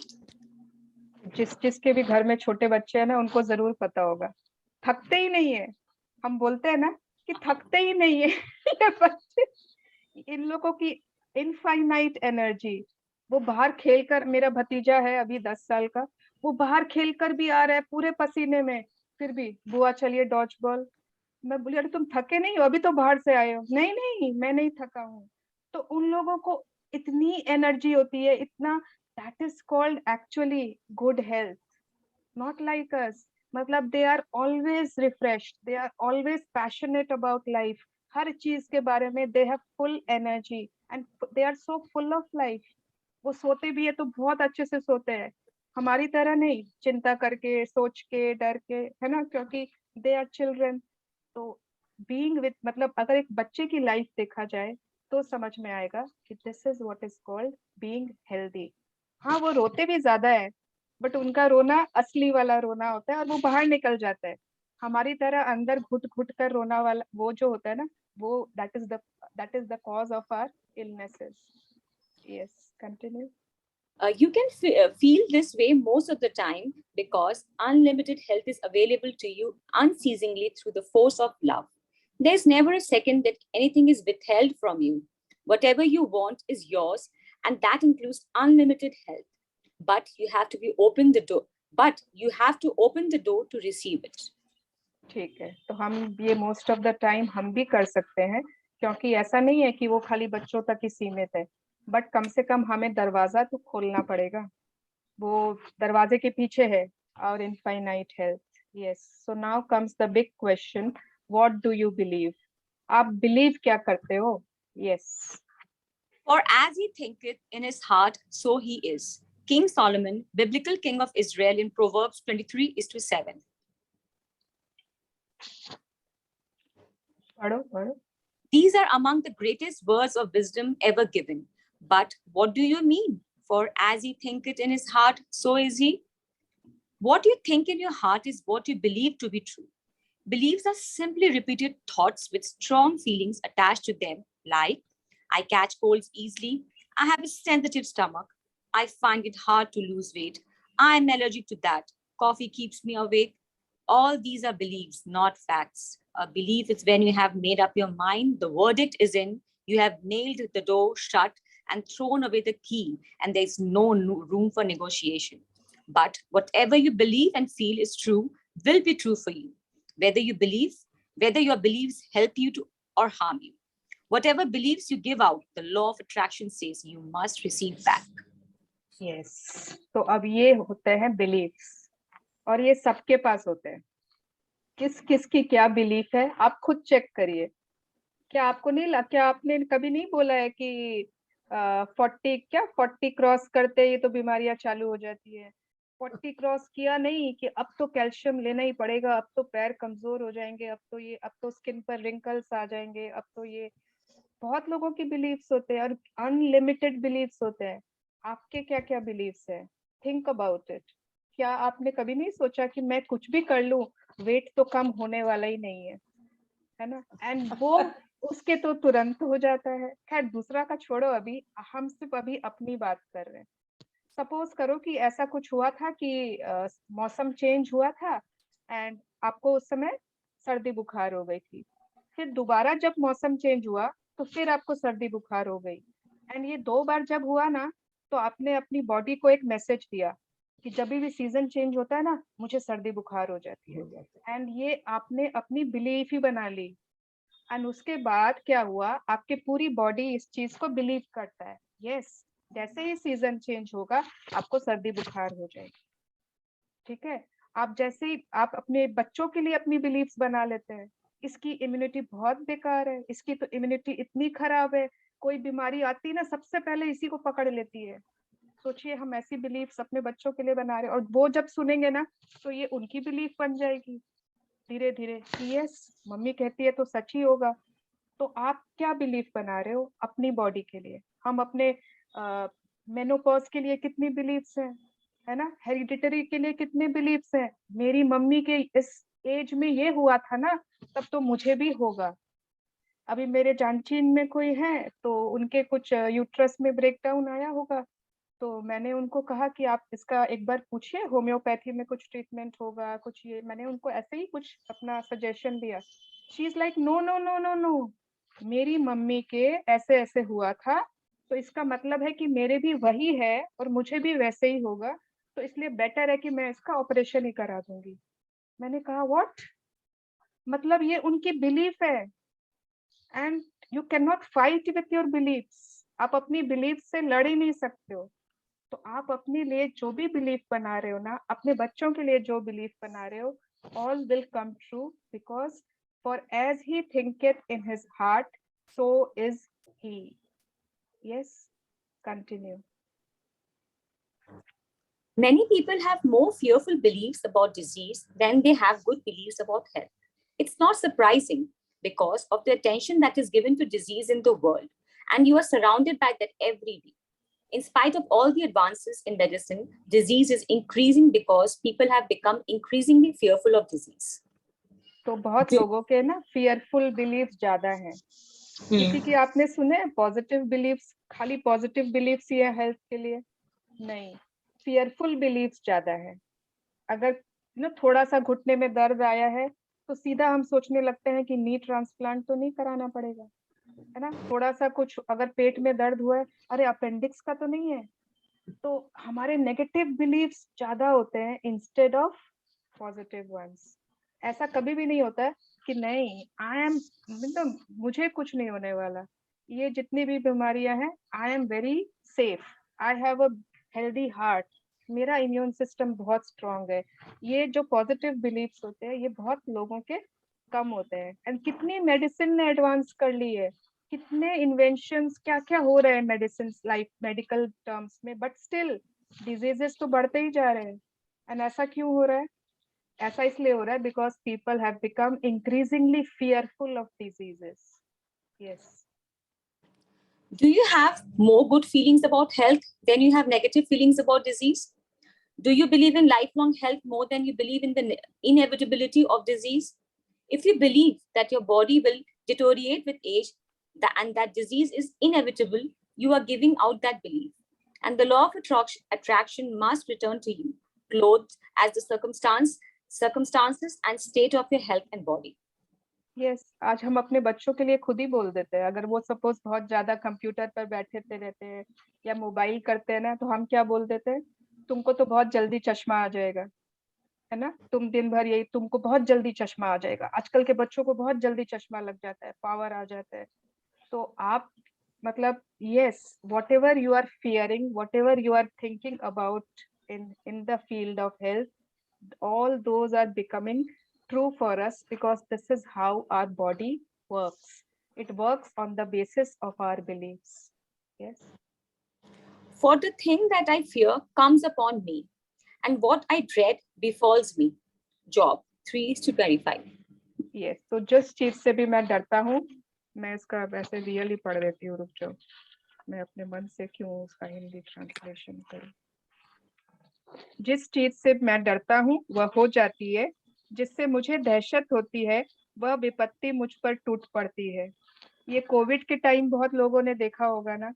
A: जिसके भी घर में छोटे बच्चे हैं ना, उनको जरूर पता होगा, थकते ही नहीं है। हम बोलते हैं ना कि थकते ही नहीं है ये बच्चे, इन लोगों की इनफाइनाइट एनर्जी। वो बाहर खेलकर, मेरा भतीजा है अभी 10 साल का, वो बाहर खेलकर भी आ रहा है पूरे पसीने में, फिर भी बुआ चलिए डॉज बॉल। मैं बोली अरे तुम थके नहीं हो, अभी तो बाहर से आए हो। नहीं नहीं, मैं नहीं थका हूँ। तो उन लोगों को इतनी एनर्जी होती है, इतना, that is called actually good health, not like us. मतलब they are always refreshed, they are always passionate about life, हर चीज के बारे में they have full energy and they are so full of life. वो सोते भी है तो बहुत अच्छे से सोते हैं, हमारी तरह नहीं चिंता करके, सोच के, डर के, है ना, क्योंकि दे आर चिल्ड्रन। तो बीइंग विद, मतलब अगर एक बच्चे की लाइफ देखा जाए तो समझ में आएगा कि this is what is called being healthy. हाँ, वो रोते भी ज्यादा है, बट उनका रोना असली वाला रोना होता है और वो बाहर निकल जाता है। हमारी तरह अंदर घुट घुट कर रोना वाला वो जो होता है ना, वो that is the cause of our illnesses. Yes, continue.
F: You can feel this way most of the time because unlimited health is available to you unceasingly through the force of love. There's never a second that anything is withheld from you. Whatever you want is yours, and that includes unlimited health. But you have to open the door. But you have to open the door to receive it.
A: ठीक है, तो हम ये most of the time हम भी कर सकते हैं, क्योंकि ऐसा नहीं है कि वो खाली बच्चों तक ही सीमित है, बट कम से कम हमें दरवाजा तो खोलना पड़ेगा। वो दरवाजे के पीछे है और infinite health. Yes, so now comes the big question, what do you believe? आप बिलीव क्या करते हो? Yes.
F: For as he thinketh in his heart, so he is. King Solomon, biblical king of Israel, in Proverbs 23:7.
A: पढ़ो।
F: These are among the greatest words of wisdom ever given. But what do you mean? For as he thinketh in his heart, so is he. What you think in your heart is what you believe to be true. Beliefs are simply repeated thoughts with strong feelings attached to them, like, I catch colds easily, I have a sensitive stomach, I find it hard to lose weight, I am allergic to that, coffee keeps me awake. All these are beliefs, not facts. A belief is when you have made up your mind, the verdict is in, you have nailed the door shut and thrown away the key, and there's no room for negotiation. But whatever you believe and feel is true, will be true for you. Whether your beliefs help you to or harm you. Whatever beliefs you give out, the law of attraction says you must receive back.
A: Yes. तो अब ये होते हैं beliefs, और ये सबके पास होते हैं। किस की क्या बिलीफ है, आप खुद चेक करिए। क्या आपने कभी नहीं बोला है कि 40 क्रॉस करते ही तो बीमारियां चालू हो जाती है? 40 क्रॉस किया नहीं कि अब तो कैल्शियम लेना ही पड़ेगा, अब तो पैर कमजोर हो जाएंगे, अब तो स्किन पर रिंकल्स आ जाएंगे, अब तो ये बहुत लोगों की बिलीफ्स होते हैं और अनलिमिटेड बिलीफ्स होते हैं। आपके क्या क्या बिलीफ्स है? Think about it. क्या आपने कभी नहीं सोचा कि मैं कुछ भी कर लूं, वेट तो कम होने वाला ही नहीं है ना? एंड वो उसके तो तुरंत हो जाता है। खैर दूसरा का छोड़ो, अभी हम सिर्फ अभी अपनी बात कर रहे हैं। सपोज करो कि ऐसा कुछ हुआ था कि मौसम चेंज हुआ था एंड आपको उस समय सर्दी बुखार हो गई थी, फिर दोबारा जब मौसम चेंज हुआ तो फिर आपको सर्दी बुखार हो गई, एंड ये 2 बार जब हुआ ना, तो आपने अपनी बॉडी को एक मैसेज दिया कि जब भी सीजन चेंज होता है ना, मुझे सर्दी बुखार हो जाती है, एंड ये आपने अपनी बिलीफ ही बना ली। एंड उसके बाद क्या हुआ, आपकी पूरी बॉडी इस चीज को बिलीव करता है, यस जैसे ही सीजन चेंज होगा आपको सर्दी बुखार हो जाएगी। ठीक है, आप जैसे ही आप अपने बच्चों के लिए अपनी बिलीफ्स बना लेते हैं, इसकी इम्यूनिटी बहुत बेकार है, इसकी तो इम्यूनिटी इतनी खराब है, कोई बीमारी आती है ना सबसे पहले इसी को पकड़ लेती है। सोचिए हम ऐसी बिलीफ्स अपने बच्चों के लिए बना रहे हैं, और वो जब सुनेंगे ना तो ये उनकी बिलीफ बन जाएगी धीरे धीरे कि यस मम्मी कहती है तो सच ही होगा। तो आप क्या बिलीफ बना रहे हो अपनी बॉडी के लिए? हम अपने मेनोपॉज के लिए कितनी बिलीफ्स हैं, है ना? हेरिडिटरी के लिए कितने बिलीफ्स हैं, मेरी मम्मी के इस एज में ये हुआ था ना, तब तो मुझे भी होगा। अभी मेरे जानचीन में कोई है तो उनके कुछ यूट्रस में ब्रेकडाउन आया होगा, तो मैंने उनको कहा कि आप इसका एक बार पूछिए, होम्योपैथी में कुछ ट्रीटमेंट होगा, कुछ ये मैंने उनको ऐसे ही कुछ अपना सजेशन दिया। She is like no no no no no, मेरी मम्मी के ऐसे ऐसे हुआ था, तो इसका मतलब है कि मेरे भी वही है और मुझे भी वैसे ही होगा, तो इसलिए बेटर है कि मैं इसका ऑपरेशन ही करा दूंगी। मैंने कहा व्हाट? मतलब ये उनकी बिलीफ है, and you can not fight with your beliefs. आप अपनी बिलीफ से लड़ ही नहीं सकते हो। तो आप अपने लिए जो भी बिलीफ बना रहे हो ना, अपने बच्चों के लिए जो बिलीफ बना रहे हो, all will come true, because for as he thinketh in his heart, so is he. Yes, continue.
F: Many people have more fearful beliefs about disease than they have good beliefs about health. It's not surprising because of the attention that is given to disease in the world, and you are surrounded by that every day. In spite of all the advances in medicine, disease is increasing because people have become increasingly fearful of disease.
A: तो बहुत लोगों के ना fearful beliefs ज्यादा हैं। किसी की आपने सुने पॉजिटिव बिलीफ्स, खाली पॉजिटिव बिलीफ्स ही है हेल्थ के लिए? नहीं, fearful beliefs ज्यादा है। अगर थोड़ा सा घुटने में दर्द आया है तो सीधा हम सोचने लगते हैं कि नी ट्रांसप्लांट तो नहीं कराना पड़ेगा, है ना। थोड़ा सा कुछ अगर पेट में दर्द हुआ है, अरे अपेंडिक्स का तो नहीं है। तो हमारे नेगेटिव बिलीफ्स ज्यादा होते हैं इंस्टेड ऑफ पॉजिटिव वंस। ऐसा कभी भी नहीं होता है कि नहीं आई एम, मतलब मुझे कुछ नहीं होने वाला, ये जितनी भी बीमारियां हैं I am very safe, I have a healthy heart, मेरा इम्यून सिस्टम बहुत स्ट्रांग है। ये जो पॉजिटिव बिलीफ्स होते हैं ये बहुत लोगों के कम होते हैं। एंड कितनी मेडिसिन ने एडवांस कर ली है, कितने इन्वेंशंस क्या क्या हो रहे हैं मेडिसिन लाइफ मेडिकल टर्म्स में, बट स्टिल डिजीजेस तो बढ़ते ही जा रहे हैं। एंड ऐसा क्यों हो रहा है? ऐसा इसलिए हो रहा है because people have become increasingly fearful of diseases. Yes.
F: Do you have more good feelings about health than you have negative feelings about disease? Do you believe in lifelong health more than you believe in the inevitability of disease? If you believe that your body will deteriorate with age and that disease is inevitable, you are giving out that belief. And the law of attraction must return to you, clothed as the circumstances and state of your health and body.
A: Yes, आज हम अपने बच्चों के लिए खुद ही बोल देते हैं। अगर वो सपोज बहुत ज्यादा कंप्यूटर पर बैठे रहते हैं या मोबाइल करते हैं ना, तो हम क्या बोल देते हैं, तुमको तो बहुत जल्दी चश्मा आ जाएगा, है ना, तुम दिन भर यही, तुमको बहुत जल्दी चश्मा आ जाएगा। आजकल के बच्चों को बहुत जल्दी चश्मा लग जाता है, पावर आ जाता है। तो आप मतलब yes, whatever you are fearing, whatever you are thinking about in the field of health, all those are becoming true for us because this is how our body works. It works on the basis of our beliefs. Yes.
F: For the thing that I fear comes upon me, and what I dread befalls me. Job 3:25.
A: Yes. तो जिस चीज से भी मैं डरता हूँ, मैं इसका वैसे रियली पढ़ देती हूँ। रुक जाओ, मैं अपने मन से क्यों उसका हिंदी ट्रांसलेशन करूँ। जिस चीज से मैं डरता हूँ वह हो जाती है, जिससे मुझे दहशत होती है वह विपत्ति मुझ पर टूट पड़ती है। ये कोविड के टाइम बहुत लोगों ने देखा होगा ना,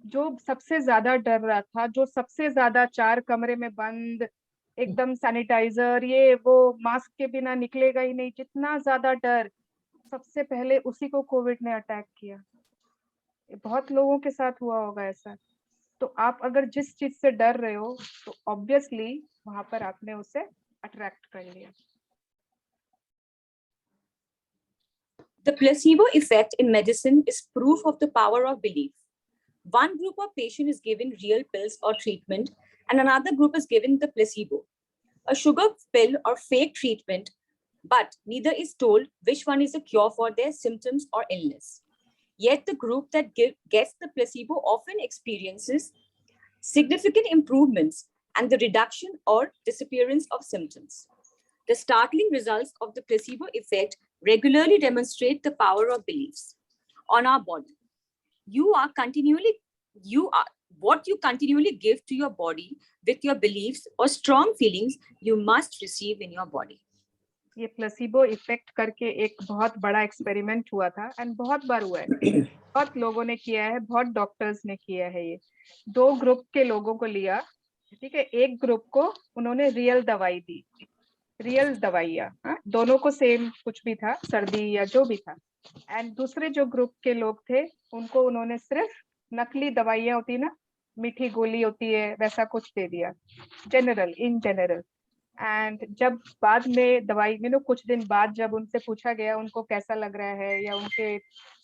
A: जो सबसे ज्यादा डर रहा था, जो सबसे ज्यादा 4 कमरे में बंद, एकदम सैनिटाइजर, ये वो, मास्क के बिना निकलेगा ही नहीं, जितना ज्यादा डर, सबसे पहले उसी को कोविड ने अटैक किया। बहुत लोगों के साथ हुआ होगा ऐसा। तो आप अगर जिस चीज से डर रहे हो तो ऑब्वियसली वहां पर आपने उसे अट्रैक्ट कर लिया।
F: The placebo effect in medicine is proof of the power of belief. One group of patients is given real pills or treatment, and another group is given the placebo, a sugar pill or fake treatment, but neither is told which one is a cure for their symptoms or illness. Yet the group that gets the placebo often experiences significant improvements and the reduction or disappearance of symptoms. The startling results of the placebo effect regularly demonstrate the power of beliefs on our body. What you continually give to your body with your beliefs or strong feelings, you must receive in your body.
A: ये placebo effect करके एक बहुत बड़ा experiment हुआ था and बहुत बार हुआ है, बहुत लोगों ने किया है, बहुत डॉक्टर्स ने किया है। ये 2 ग्रुप के लोगों को लिया, ठीक है। एक ग्रुप को उन्होंने रियल दवाई दी, रियल दवाइयाँ, दोनों को सेम कुछ भी था, सर्दी या जो भी था। एंड दूसरे जो ग्रुप के लोग थे उनको उन्होंने सिर्फ नकली दवाइयाँ होती है ना, मीठी गोली होती है, वैसा कुछ दे दिया, इन जनरल। एंड जब बाद में दवाई में कुछ दिन बाद जब उनसे पूछा गया उनको कैसा लग रहा है या उनके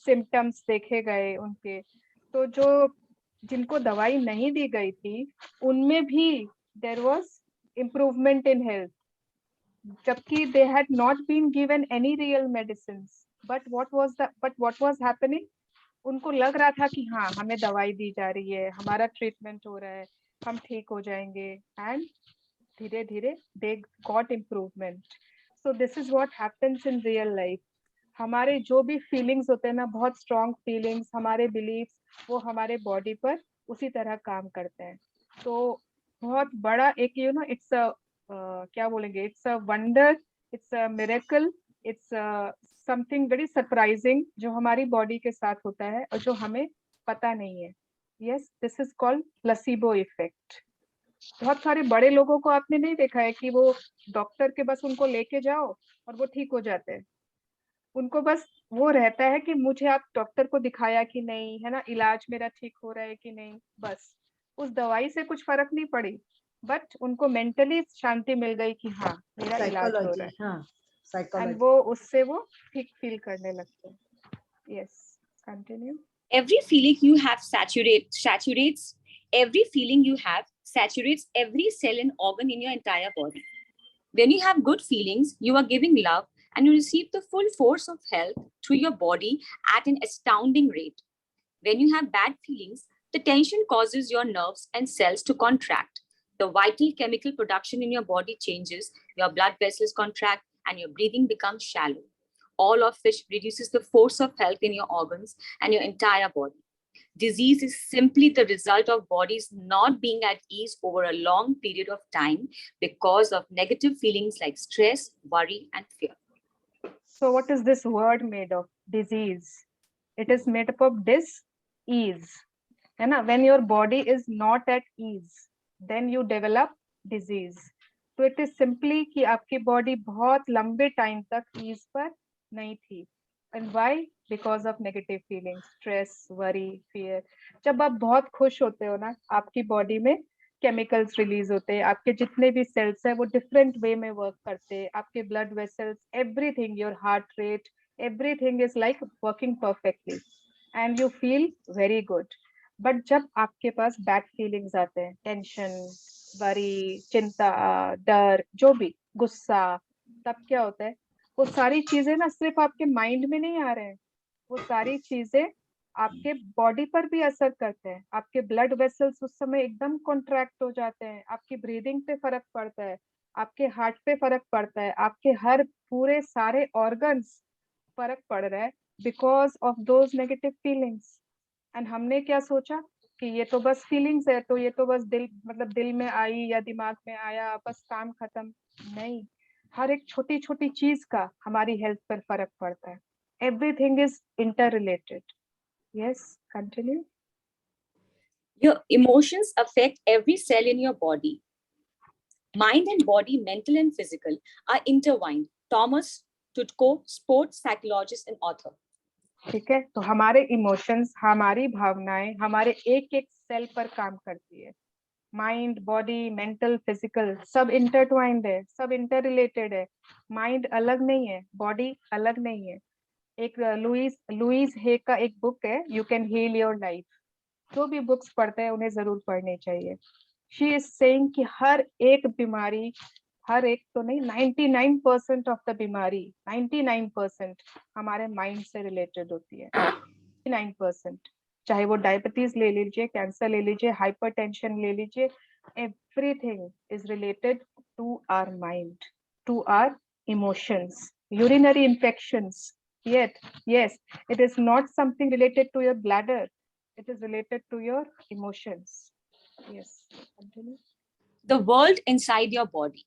A: सिम्टम्स देखे गए उनके, तो जो जिनको दवाई नहीं दी गई थी उनमें भी there was improvement in health, जबकि they had not been given any real medicines. But what was happening, उनको लग रहा था कि हाँ हमें दवाई दी जा रही है, हमारा ट्रीटमेंट हो रहा है, हम ठीक हो जाएंगे, एंड धीरे धीरे they got improvement. So this is what happens in real life. हमारे जो भी फीलिंग्स होते हैं ना, बहुत स्ट्रॉन्ग फीलिंग्स, हमारे बिलीव्स, वो हमारे बॉडी पर उसी तरह काम करते हैं। तो बहुत बड़ा एक इट्स अ क्या बोलेंगे, it's a wonder, it's a miracle, it's something very surprising जो हमारी बॉडी के साथ होता है और जो हमें पता नहीं है। Yes, this is called placebo effect. बहुत सारे बड़े लोगों को आपने नहीं देखा है कि वो डॉक्टर के बस उनको लेके जाओ और वो ठीक हो जाते हैं। उनको बस वो रहता है कि मुझे आप डॉक्टर को दिखाया कि नहीं, है ना, इलाज मेरा ठीक हो रहा है कि नहीं, बस उस दवाई से कुछ फर्क नहीं पड़ी, बट उनको मेंटली शांति मिल गई कि हाँ मेरा इलाज हो रहा
I: साइकोलॉजी, हाँ
A: है, एंड
I: साइकोलॉजी।
A: वो उससे वो ठीक फील करने लगते हैं। Yes, continue.
F: Every feeling you have saturates every feeling you have saturates every cell and organ in your entire body. When you have good feelings, you are giving love and you receive the full force of health through your body at an astounding rate. When you have bad feelings, the tension causes your nerves and cells to contract. The vital chemical production in your body changes, your blood vessels contract, and your breathing becomes shallow, all of which reduces the force of health in your organs and your entire body. Disease is simply the result of bodies not being at ease over a long period of time because of negative feelings like stress, worry, and fear.
A: So what is this word made of? Disease. It is made up of dis-ease. है ना? When your body is not at ease, then you develop disease. तो it is simply कि आपकी body बहुत लंबे time तक ease पर नहीं थी. And why? Because of negative feelings, stress, worry, fear. जब आप बहुत खुश होते हो ना, आपकी body में केमिकल्स रिलीज होते हैं, आपके जितने भी सेल्स हैं वो डिफरेंट वे में वर्क करते हैं, आपके blood vessels, everything, your heart rate, everything is like working perfectly and you feel very good. But जब आपके पास बैड फीलिंग्स आते हैं, टेंशन, वरी, चिंता, डर, जो भी, गुस्सा, तब क्या होता है, वो सारी चीजें ना सिर्फ आपके माइंड में नहीं आ रहे हैं, वो सारी चीजें आपके बॉडी पर भी असर करते हैं। आपके ब्लड वेसल्स उस समय एकदम कॉन्ट्रैक्ट हो जाते हैं, आपकी ब्रीदिंग पे फर्क पड़ता है, आपके हार्ट पे फर्क पड़ता है, आपके हर पूरे सारे ऑर्गन्स फर्क पड़ रहा है because of those negative feelings. And हमने क्या सोचा कि ये तो बस फीलिंग्स है, तो ये तो बस दिल, मतलब दिल में आई या दिमाग में आया, बस काम खत्म। नहीं, हर एक छोटी छोटी चीज का हमारी हेल्थ पर फर्क पड़ता है। Everything is inter related. Yes, continue.
F: Your emotions affect every cell in your body. Mind and body, mental and physical, are intertwined. Thomas Tutko, sports psychologist and author.
A: ठीक है, तो हमारे इमोशंस, हमारी भावनाएं हमारे एक एक सेल पर काम करती है। माइंड, बॉडी, मेंटल, फिजिकल, सब इंटरट्वाइंड है, सब इंटर रिलेटेड है। माइंड अलग नहीं है, बॉडी अलग नहीं है। एक लुइस हे का एक बुक है, you can heal your life. जो भी बुक्स पढ़ते हैं उन्हें जरूर पढ़नी चाहिए। शी इज सेइंग कि हर एक बीमारी, हर एक तो नहीं, 99% ऑफ द बीमारी, 99% हमारे माइंड से रिलेटेड होती है। 99%, चाहे वो डायबिटीज ले लीजिए, कैंसर ले लीजिए, हाइपरटेंशन ले लीजिए, everything is related to our mind, to our emotions. Urinary infections, yes, it is not something related to your bladder, it is related to your emotions. Yes, continue.
F: The world inside your body.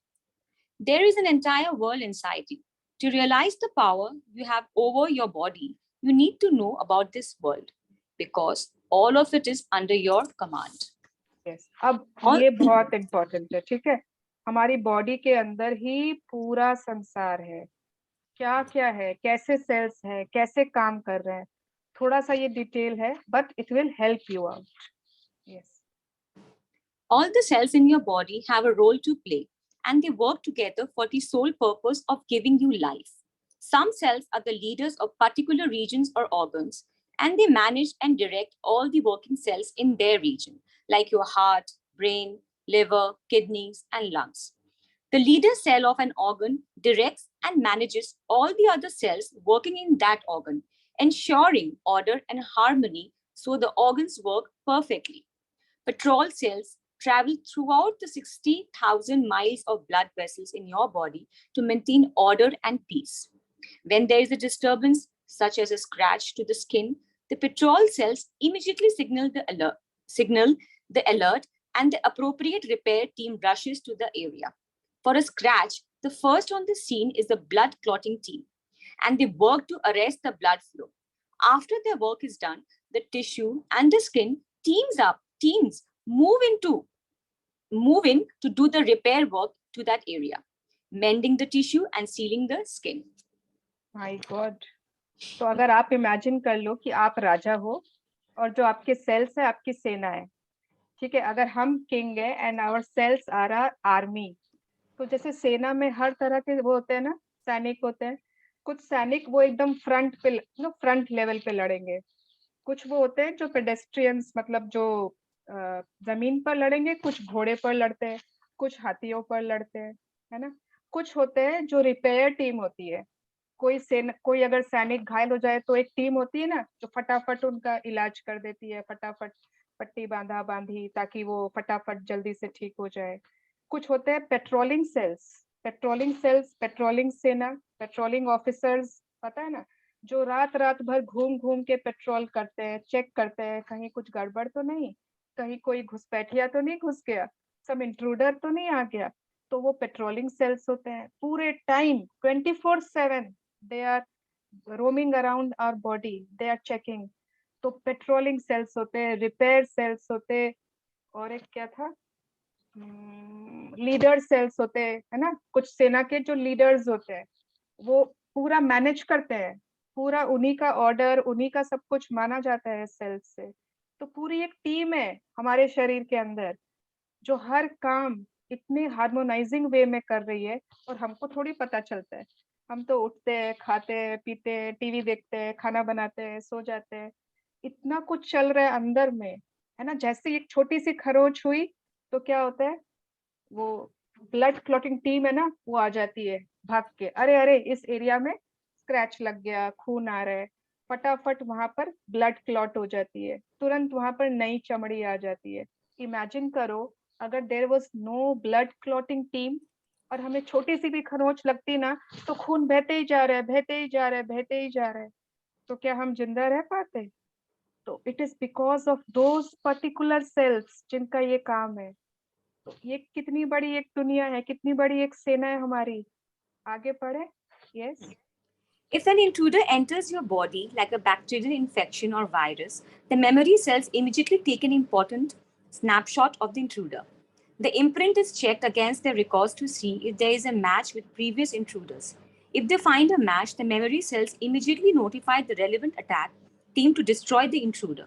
F: There is an entire world inside you. To realize the power you have over your body, you need to know about this world because all of it is under your command.
A: Yes, अब ये बहुत important है, ठीक है? हमारी body के अंदर ही पूरा संसार है। क्या क्या है, कैसे सेल्स है, कैसे काम कर रहे हैं, थोड़ा सा ये डिटेल है, but it will help you out. Yes,
F: All the cells in your body have a role to play and they work together for the sole purpose of giving you life. Some cells are the leaders of particular regions or organs and they manage and direct all the working cells in their region, like your heart, brain, liver, kidneys, and lungs. The leader cell of an organ directs and manages all the other cells working in that organ, ensuring order and harmony so the organs work perfectly. Patrol cells travel throughout the 60,000 miles of blood vessels in your body to maintain order and peace. When there is a disturbance, such as a scratch to the skin, the patrol cells immediately signal the alert. signal the alert, and the appropriate repair team rushes to the area. For a scratch, the first on the scene is the blood clotting team, and they work to arrest the blood flow. After their work is done, the tissue and the skin teams move in to do the repair work to that area, mending the tissue and sealing the skin.
A: My God. तो अगर आप imagine कर लो कि आप राजा हो और जो आपके सेल्स है आपकी सेना है, ठीक है, अगर हम किंग है and our cells are army, तो जैसे सेना में हर तरह के वो होते हैं ना, सैनिक होते हैं, कुछ सैनिक वो एकदम फ्रंट लेवल पे लड़ेंगे, कुछ वो होते हैं जो पेडेस्ट्रियंस मतलब जो जमीन पर लड़ेंगे, कुछ घोड़े पर लड़ते हैं, कुछ हाथियों पर लड़ते हैं, है ना, कुछ होते हैं जो रिपेयर टीम होती है, कोई अगर सैनिक घायल हो जाए तो एक टीम होती है ना जो फटाफट उनका इलाज कर देती है, फटाफट पट्टी बांधी ताकि वो फटाफट जल्दी से ठीक हो जाए। कुछ होते हैं पेट्रोलिंग सेना, पेट्रोलिंग ऑफिसर्स, पता है ना, जो रात भर घूम के पेट्रोल करते हैं, चेक करते हैं कहीं कुछ गड़बड़ तो नहीं, कहीं कोई घुसपैठिया तो नहीं घुस गया, सब इंट्रूडर तो नहीं आ गया, तो वो पेट्रोलिंग सेल्स होते हैं। पूरे time 24/7 they are roaming around our body, they are checking। तो पेट्रोलिंग सेल्स होते हैं, रिपेयर सेल्स होते हैं, और एक क्या था, लीडर सेल्स होते हैं, है ना, कुछ सेना के जो लीडर्स होते हैं वो पूरा मैनेज करते हैं, पूरा उन्हीं का ऑर्डर, उन्हीं का सब कुछ माना जाता है सेल्स से। तो पूरी एक टीम है हमारे शरीर के अंदर जो हर काम इतने हार्मोनाइजिंग वे में कर रही है, और हमको थोड़ी पता चलता है। हम तो उठते हैं, खाते हैं, पीते हैं, टीवी देखते हैं, खाना बनाते हैं, सो जाते हैं, इतना कुछ चल रहा है अंदर में, है ना। जैसे एक छोटी सी खरोंच हुई तो क्या होता है, वो ब्लड क्लॉटिंग टीम है ना, वो आ जाती है भाग के, अरे इस एरिया में स्क्रैच लग गया, खून आ रहा है, फटाफट वहां पर ब्लड क्लॉट हो जाती है, तुरंत वहां पर नई चमड़ी आ जाती है। इमेजिन करो अगर there was no blood clotting team और हमें छोटी सी भी खरोंच लगती ना तो खून बहते ही जा रहा है, तो क्या हम जिंदा रह पाते? तो it is because of those particular cells जिनका ये काम है। तो ये कितनी बड़ी एक दुनिया है, कितनी बड़ी एक सेना है हमारी। आगे पढ़े। Yes.
F: If an intruder enters your body like a bacterial infection or virus, the memory cells immediately take an important snapshot of the intruder. The imprint is checked against their records to see if there is a match with previous intruders. If they find a match, the memory cells immediately notify the relevant attack team to destroy the intruder.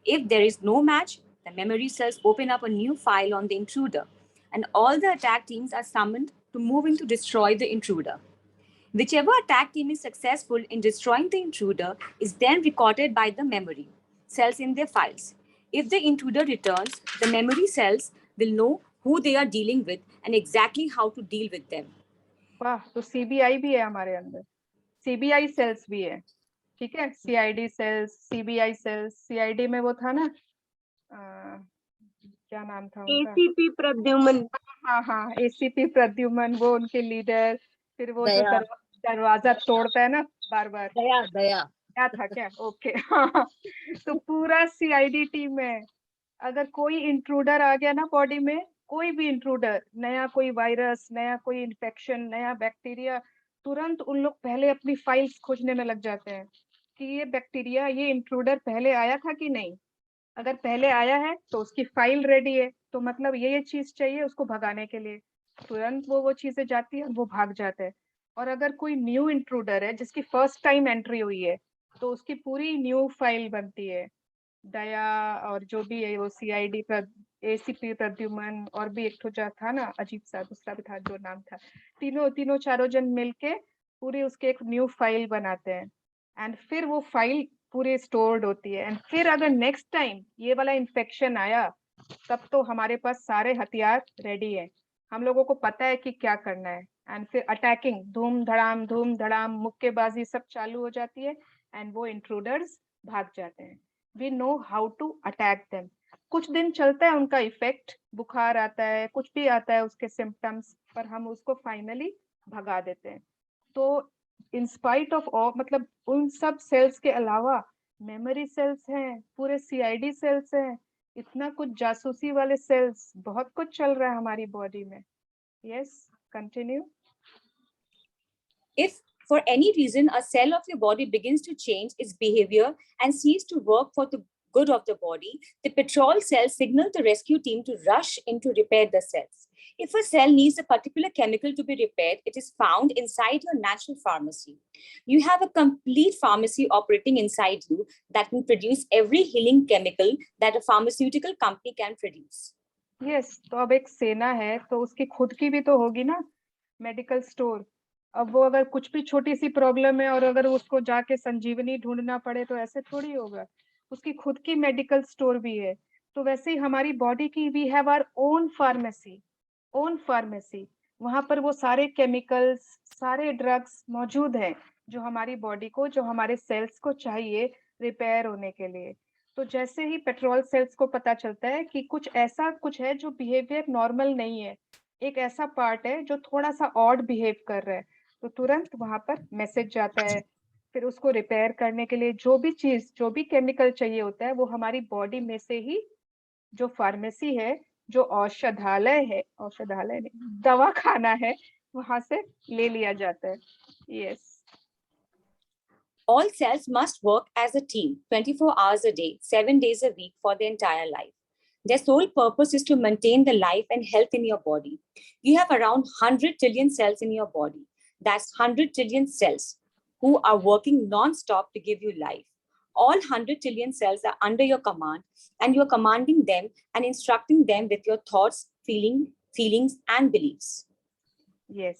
F: If there is no match, the memory cells open up a new file on the intruder, and all the attack teams are summoned to move in to destroy the intruder. Whichever attack team is successful in destroying the intruder is then recorded by the memory cells in their files. If the intruder returns, the memory cells will know who they are dealing with and exactly how to deal with them.
A: वाह, तो CBI भी है हमारे अंदर, CBI sales भी है, ठीक है, CID cells, CBI cells. CID में वो था ना, क्या नाम था उनका,
H: एसीपी प्रद्युमन।
A: हाँ, एसीपी प्रद्युमन, वो उनके लीडर। फिर वो जो दरवाजा तोड़ता है ना बार बार,
H: दया
A: क्या था क्या, ओके। हाँ, तो पूरा सीआईडी टीम है। अगर कोई इंट्रूडर आ गया ना बॉडी में, कोई भी इंट्रूडर, नया कोई वायरस, नया कोई इन्फेक्शन, नया बैक्टीरिया, तुरंत उन लोग पहले अपनी फाइल्स खोजने में लग जाते हैं कि ये बैक्टीरिया, ये इंट्रूडर पहले आया था कि नहीं। अगर पहले आया है तो उसकी फाइल रेडी है, तो मतलब ये चीज चाहिए उसको भगाने के लिए, तुरंत वो चीजें जाती है, वो भाग जाते हैं। और अगर कोई न्यू इंट्रूडर है जिसकी फर्स्ट टाइम एंट्री हुई है, तो उसकी पूरी न्यू फाइल बनती है। दया और जो भी है वो सीआईडी पर एसीपी प्रद्युमन, और भी एक तो जो था ना अजीब सा दूसरा भी था जो नाम था, तीनों चारों जन मिलके पूरी उसके एक न्यू फाइल बनाते हैं, एंड फिर वो फाइल पूरी स्टोर्ड होती है। एंड फिर अगर नेक्स्ट टाइम ये वाला इन्फेक्शन आया, तब तो हमारे पास सारे हथियार रेडी है, हम लोगों को पता है कि क्या करना है। एंड फिर अटैकिंग, धूम धड़ाम मुक्केबाजी सब चालू हो जाती है, एंड वो इंट्रूडर्स भाग जाते हैं। We know how to attack them. कुछ दिन चलता है उनका इफेक्ट, बुखार आता है, कुछ भी आता है उसके सिम्टम्स, पर हम उसको फाइनली भगा देते हैं। तो इन स्पाइट ऑफ ऑल, मतलब उन सब सेल्स के अलावा मेमोरी सेल्स हैं, पूरे सीआईडी सेल्स हैं, इतना कुछ जासूसी वाले सेल्स, बहुत कुछ चल रहा है हमारी बॉडी में. Yes, continue.
F: If for any reason a cell of your body begins to change its behavior and cease to work for the good of the body, the patrol cells signal the rescue team to rush in to repair the cells. If a cell needs a particular chemical to be repaired, it is found inside your natural pharmacy. You have a complete pharmacy operating inside you that can produce every healing chemical that a pharmaceutical company can produce.
A: Yes, तो अब एक सेना है तो उसकी खुद की भी तो होगी ना मेडिकल स्टोर. अब वो अगर कुछ भी छोटी सी प्रॉब्लम है और अगर उसको जाके संजीवनी ढूंढना पड़े तो ऐसे थोड़ी होगा. उसकी खुद की मेडिकल स्टोर भी है. तो वैसे ही हमारी बॉडी की, we have our own pharmacy. वहां पर वो सारे केमिकल्स, सारे ड्रग्स मौजूद हैं जो हमारी बॉडी को, जो हमारे सेल्स को चाहिए रिपेयर होने के लिए. तो जैसे ही पेट्रोल सेल्स को पता चलता है कि कुछ ऐसा कुछ है जो बिहेवियर नॉर्मल नहीं है, एक ऐसा पार्ट है जो थोड़ा सा ऑड बिहेव कर रहा है, तो तुरंत वहां पर मैसेज जाता है. फिर उसको रिपेयर करने के लिए जो भी चीज, जो भी केमिकल चाहिए होता है, वो हमारी बॉडी में से ही, जो फार्मेसी है, जो औषधालय है, औषधालय नहीं, दवा खाना है, वहां से ले लिया जाता है. Yes.
F: All cells must work as a team 24 hours a day, 7 days a week for their entire life. Their sole purpose is to maintain the life and health in your body. You have around 100 trillion cells in your body. That's 100 trillion cells who are working non-stop to give you life. All 100 trillion cells are under your command, and you are commanding them and instructing them with your thoughts, feelings and beliefs.
A: Yes.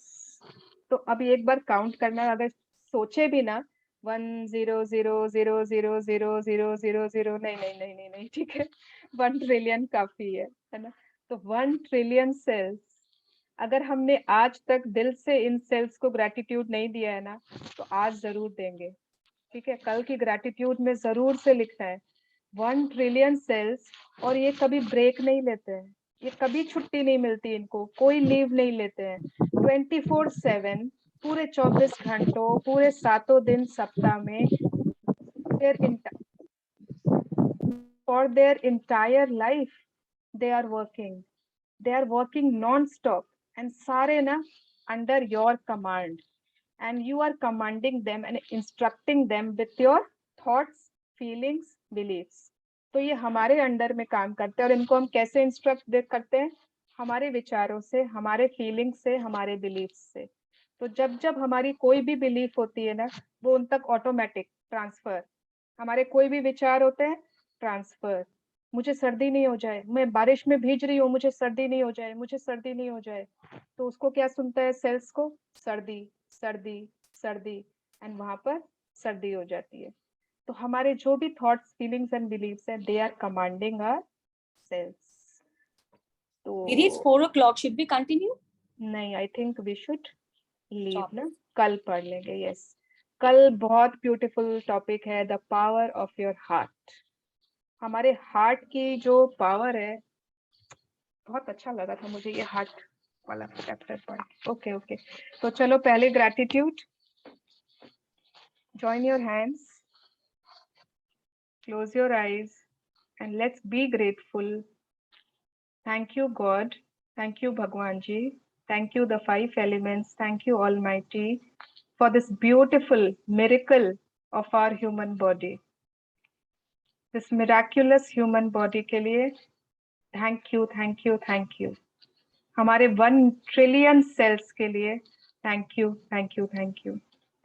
A: तो अभी एक बार count करना, अगर सोचे भी ना 1,0,0,0,0,0,0,0,0,0 नहीं, ठीक है, 1 ट्रिलियन काफी है ना. तो 1 ट्रिलियन सेल्स, अगर हमने आज तक दिल से इन सेल्स को ग्रेटिट्यूड नहीं दिया है ना, तो आज जरूर देंगे. ठीक है, कल की ग्रेटिट्यूड में जरूर से लिखना है 1 ट्रिलियन सेल्स. और ये कभी ब्रेक नहीं लेते हैं, ये कभी छुट्टी नहीं मिलती इनको, कोई लीव नहीं लेते हैं. 24/7, पूरे 24 घंटों, पूरे 7 दिन सप्ताह में, for their entire life they are working non-stop, and सारे ना under your command, and you are commanding them and instructing them with your thoughts, feelings, beliefs. तो ये हमारे अंडर में काम करते हैं. और इनको हम कैसे इंस्ट्रक्ट करते हैं? हमारे विचारों से, हमारे फीलिंग्स से, हमारे बिलीफ्स से. तो जब जब हमारी कोई भी बिलीफ होती है ना, वो उन तक ऑटोमेटिक ट्रांसफर. हमारे कोई भी विचार होते हैं, ट्रांसफर. मुझे सर्दी नहीं हो जाए, मैं बारिश में भीज रही हूँ, मुझे सर्दी नहीं हो जाए, मुझे सर्दी नहीं हो जाए. तो उसको क्या सुनता है सेल्स को? सर्दी, सर्दी, सर्दी, एंड वहां पर सर्दी हो जाती है. तो हमारे जो भी थॉट्स, फीलिंग्स एंड बिलीव्स हैं, they are commanding our cells. तो
F: It is 4 o'clock. Should we continue?
A: नहीं, I think we should leave ना, कल पढ़ लेंगे. यस, कल बहुत ब्यूटीफुल टॉपिक है, the power of your heart. हमारे हार्ट की जो पावर है, बहुत अच्छा लगा था मुझे ये हार्ट वाला चैप्टर पढ़. ओके. तो चलो पहले gratitude. Join your hands, close your eyes, and let's be grateful. Thank you God, thank you Bhagwan Ji, thank you the 5 elements, thank you Almighty for this beautiful miracle of our human body. This miraculous human body के लिए thank you. हमारे 1 trillion cells के लिए thank you.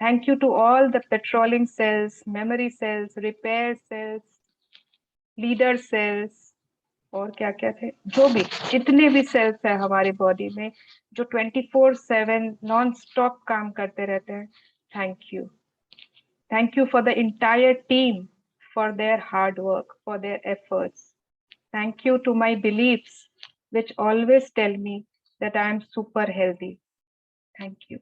A: Thank you to all the patrolling cells, memory cells, repair cells, leader cells, और क्या थे, जो भी जितने भी सेल्स है हमारी बॉडी में, जो 24/7 नॉन स्टॉप काम करते रहते हैं. Thank you for the entire team, for their hard work, for their efforts. Thank you to my beliefs, which always tell me that I am super healthy. Thank you.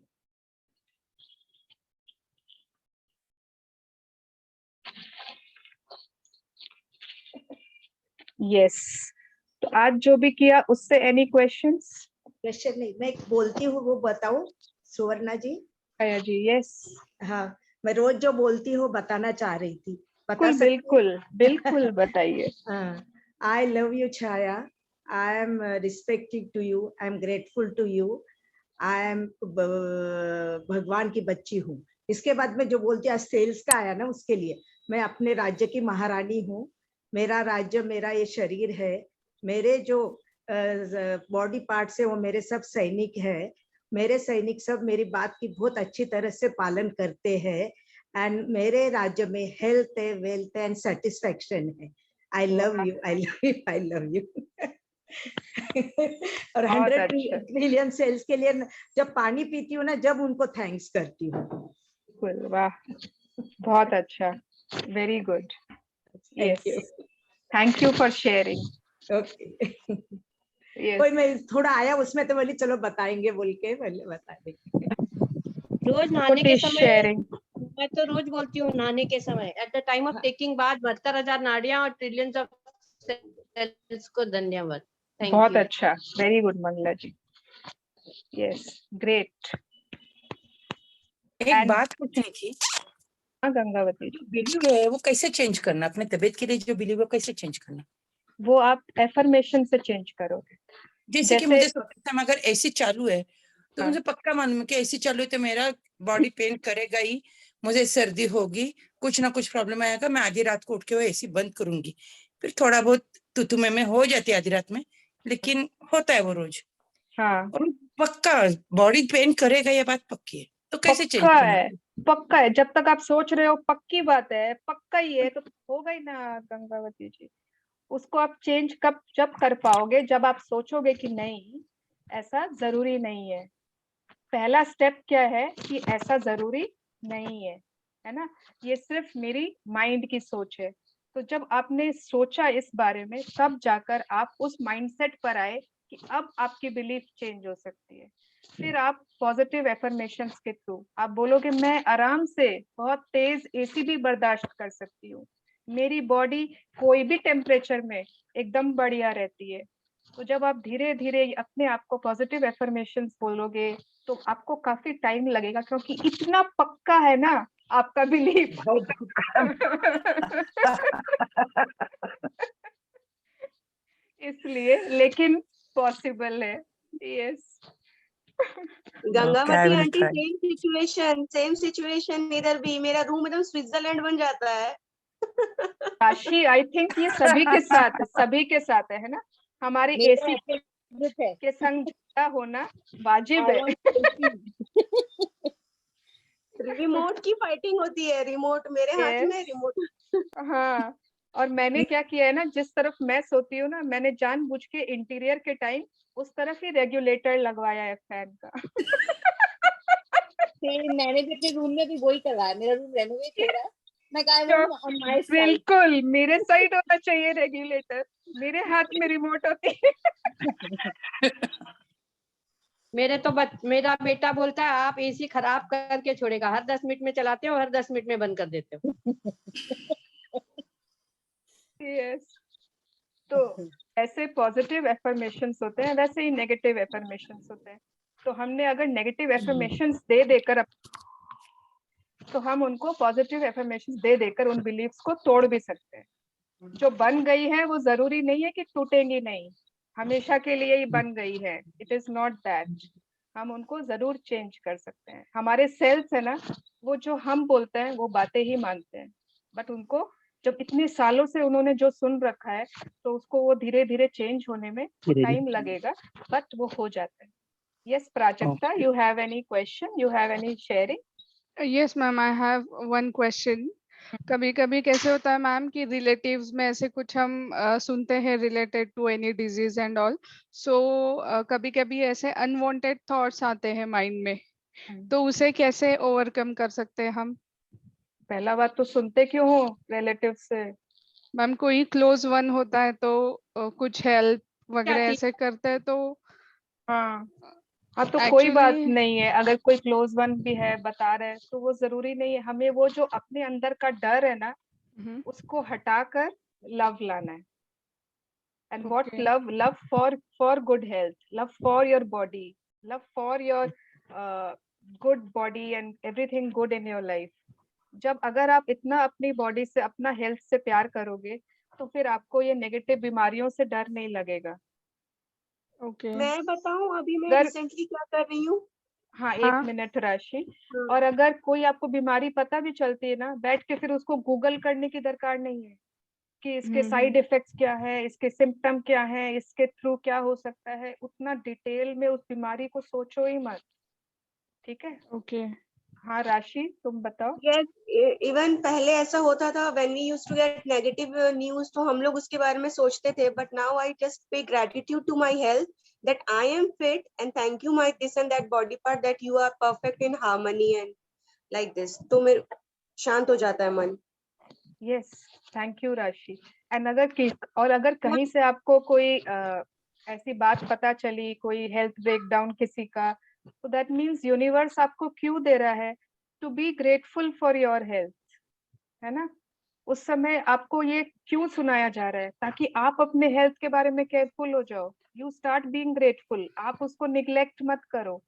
A: Yes. तो आज जो भी किया उससे एनी क्वेश्चंस?
I: क्वेश्चन नहीं, मैं बोलती हूँ वो बताऊं सुवर्णा जी?
A: आया जी. यस.
I: हाँ, मैं रोज जो बोलती हूँ बताना चाह रही थी. बता सकती?
A: बिल्कुल बताइए.
I: हाँ, I love you, Chaya. I am respecting to you. I am grateful to you. I am भगवान की बच्ची हूँ. इसके बाद में जो बोलती है सेल्स का आया ना, उसके लिए मैं अपने राज्य की महारानी हूँ. मेरा राज्य, मेरा ये शरीर है. मेरे जो बॉडी पार्ट्स है वो मेरे सब सैनिक है. मेरे सैनिक सब मेरी बात की बहुत अच्छी तरह से पालन करते हैं. एंड मेरे राज्य में हेल्थ है, वेल्थ एंड सेटिस्फेक्शन है. I love you, I love you, I love you. और 100 ट्रिलियन सेल्स के लिए जब पानी पीती हूँ ना, जब उनको थैंक्स करती हूँ.
A: वाह, बहुत अच्छा, very good. Yes, thank you for sharing.
I: Okay. कोई मैं थोड़ा आया उसमें तो बोली चलो बताएंगे बोल के बता देंगे.
H: रोज नहाने के समय
A: शेयरिंग
H: मैं तो रोज बोलती हूँ, नहाने के समय at the time of taking bath 72,000 नाड़ियां और ट्रिलियंस ऑफ सेल्स को धन्यवाद.
A: बहुत अच्छा, very good Mangala ji. Yes, great.
B: एक बात पूछनी थी.
A: हाँ गंगावती जी,
B: बिलीव है वो कैसे चेंज करना? अपने तबीयत के लिए जो बिलीव है कैसे चेंज करना?
A: वो आप एफर्मेशन से चेंज करोगे.
B: जैसे कि मुझे समय अगर एसी चालू है तो मुझे पक्का मालूम है कि एसी चालू है तो मेरा बॉडी पेन करेगा ही, मुझे सर्दी होगी, कुछ ना कुछ प्रॉब्लम आएगा. मैं आधी रात को उठ के वो एसी बंद करूंगी. फिर थोड़ा बहुत तुतु में हो जाती है आधी रात में, लेकिन होता है वो रोज.
A: हाँ,
B: और पक्का बॉडी पेन करेगा, ये बात पक्की है. तो कैसे चेंज
A: पक्का
B: करना?
A: है, पक्का है. जब तक आप सोच रहे हो पक्की बात है, पक्का ही है, तो होगा ही ना गंगावती जी. उसको आप चेंज कब जब कर पाओगे, जब आप सोचोगे कि नहीं ऐसा जरूरी नहीं है. पहला स्टेप क्या है कि ऐसा जरूरी नहीं है ना, ये सिर्फ मेरी माइंड की सोच है. तो जब आपने सोचा इस बारे में, तब जाकर आप उस माइंडसेट पर आए कि अब आपकी बिलीफ चेंज हो सकती है. फिर आप पॉजिटिव एफर्मेशंस के थ्रू आप बोलोगे मैं आराम से बहुत तेज एसी भी बर्दाश्त कर सकती हूँ, मेरी बॉडी कोई भी टेम्परेचर में एकदम बढ़िया रहती है. तो जब आप धीरे धीरे अपने आप को पॉजिटिव एफर्मेशंस बोलोगे तो आपको काफी टाइम लगेगा, क्योंकि इतना पक्का है ना आपका बिलीफ. इसलिए, लेकिन पॉसिबल है. Yes.
G: Gangavati aunty, same situation इधर भी. मेरा रूम एकदम स्विट्जरलैंड बन जाता है.
A: काशी, आई थिंक ये सभी के साथ है ना. हमारे एसी के संग जुड़ा होना वाजिब है.
G: रिमोट की फाइटिंग होती है. रिमोट मेरे हाथ में, रिमोट.
A: हाँ, और मैंने क्या किया है ना, जिस तरफ मैं सोती हूँ ना, मैंने जानबूझ के इंटीरियर के टाइम उस तरफ ही रेगुलेटर लगवाया है फैन का.
D: मैंने भी अपने रूम में भी वही करवाया. मेरा रूम रेनोवेट हो रहा है, मैं कहा
A: बिल्कुल मेरे साइड होना चाहिए रेगुलेटर, मेरे हाथ में रिमोट होती है.
H: मेरा बेटा बोलता है आप एसी खराब करके छोड़ेगा. हर 10 मिनट में चलाते हो, हर 10 मिनट में बंद कर देते हो.
A: यस. तो ऐसे पॉजिटिव एफर्मेशंस होते हैं, वैसे ही नेगेटिव एफर्मेशंस होते हैं. तो हमने अगर नेगेटिव एफर्मेशंस दे देकर, तो हम उनको पॉजिटिव एफर्मेशंस दे देकर उन बिलीफ्स को तोड़ भी सकते हैं. जो बन गई है वो जरूरी नहीं है कि टूटेंगी नहीं, हमेशा के लिए ही बन गई है. It is not that. हम उनको जरूर चेंज कर सकते हैं. हमारे सेल्स है ना, वो जो हम बोलते हैं वो बातें ही मानते हैं, बट उनको जब इतने सालों से उन्होंने जो सुन रखा है, तो उसको वो धीरे धीरे चेंज होने में टाइम लगेगा, बट वो हो जाता है. Yes Prajakta, you have any question, you have any sharing?
J: Yes ma'am, I have one question. कभी कभी कैसे होता है मैम कि रिलेटिव्स में ऐसे कुछ हम सुनते हैं related to any disease and all. So कभी कभी ऐसे अनवांटेड थॉट्स आते हैं माइंड में, तो उसे कैसे ओवरकम कर सकते हैं हम?
A: पहला बात तो सुनते क्यों हो रिलेटिव से?
J: मैम कोई क्लोज वन होता है तो कुछ हेल्प वगैरह ऐसे करते हैं तो.
A: हाँ, तो कोई बात नहीं है. अगर कोई क्लोज वन भी है बता रहे हैं, तो वो जरूरी नहीं है. हमें वो जो अपने अंदर का डर है ना, उसको हटाकर लव लाना है. And what love for good health, love for your body, love for your good body and everything good in your life. जब अगर आप इतना अपनी बॉडी से, अपना हेल्थ से प्यार करोगे, तो फिर आपको ये नेगेटिव बीमारियों से डर नहीं लगेगा।
J: ओके
G: मैं बताऊं अभी मैं
A: अगर
G: रिसेंटली क्या कर रही हूँ।
A: हाँ
J: हाँ
A: 1 मिनट राशि।
G: हाँ,
A: और अगर कोई आपको बीमारी पता भी चलती है ना, बैठ के फिर उसको गूगल करने की दरकार नहीं है कि इसके साइड इफेक्ट्स क्या है, इसके सिम्टम क्या है, इसके थ्रू क्या हो सकता है। उतना डिटेल में उस बीमारी को सोचो ही मत, ठीक है।
J: ओके
A: हाँ राशि तुम बताओ।
G: यस, इवन पहले ऐसा होता था when we used to get negative news, तो हम लोग उसके बारे में सोचते थे, but now I just pay gratitude to my health that I am fit and thank you my this and that body part that you are perfect in harmony and like this, तो मेरे शांत हो जाता है मन।
A: Yes thank you राशि। And अगर कहीं से आपको कोई ऐसी बात पता चली, कोई हेल्थ ब्रेकडाउन किसी का, तो दैट मीन्स यूनिवर्स आपको क्यों दे रहा है to be grateful for your health, है ना। उस समय आपको ये क्यों सुनाया जा रहा है, ताकि आप अपने हेल्थ के बारे में केयरफुल हो जाओ। यू स्टार्ट बीइंग ग्रेटफुल, आप उसको निग्लेक्ट मत करो,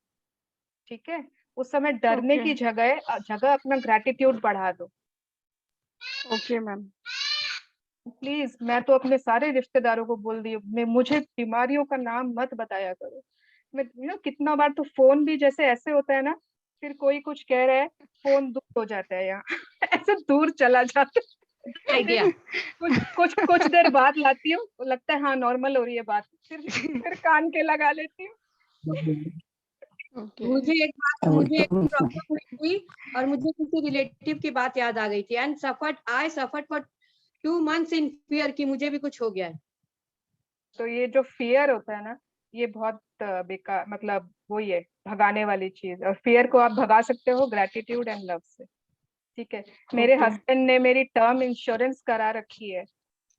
A: ठीक है। उस समय डरने
J: ओके
A: की जगह अपना ग्रेटिट्यूड बढ़ा दो।
J: ओके मैम
A: प्लीज, मैं तो अपने सारे रिश्तेदारों को बोल दी हूँ, मुझे बीमारियों का नाम मत बताया करो। मैं कितना बार तो फोन भी जैसे ऐसे होता है ना, फिर कोई कुछ कह रहा है, फोन दूर हो जाता है यहाँ ऐसे दूर चला जाता है।
H: आइडिया।
A: कुछ देर बाद लाती हूँ, लगता है हाँ नॉर्मल हो रही है बात, फिर कान के लगा लेती हूँ।
J: ओके
H: मुझे एक प्रॉब्लम हुई थी और मुझे किसी रिलेटिव की बात याद आ गई थी and I suffered for 2 months in fear कि मुझे भी कुछ हो गया है।
A: तो ये जो फियर होता है ना, ये बहुत बेकार, मतलब वही है भगाने वाली चीज। और फियर को आप भगा सकते हो ग्रेटिट्यूड एंड लव से, ठीक है। मेरे
J: ओके
A: हस्बैंड ने मेरी टर्म इंश्योरेंस करा रखी है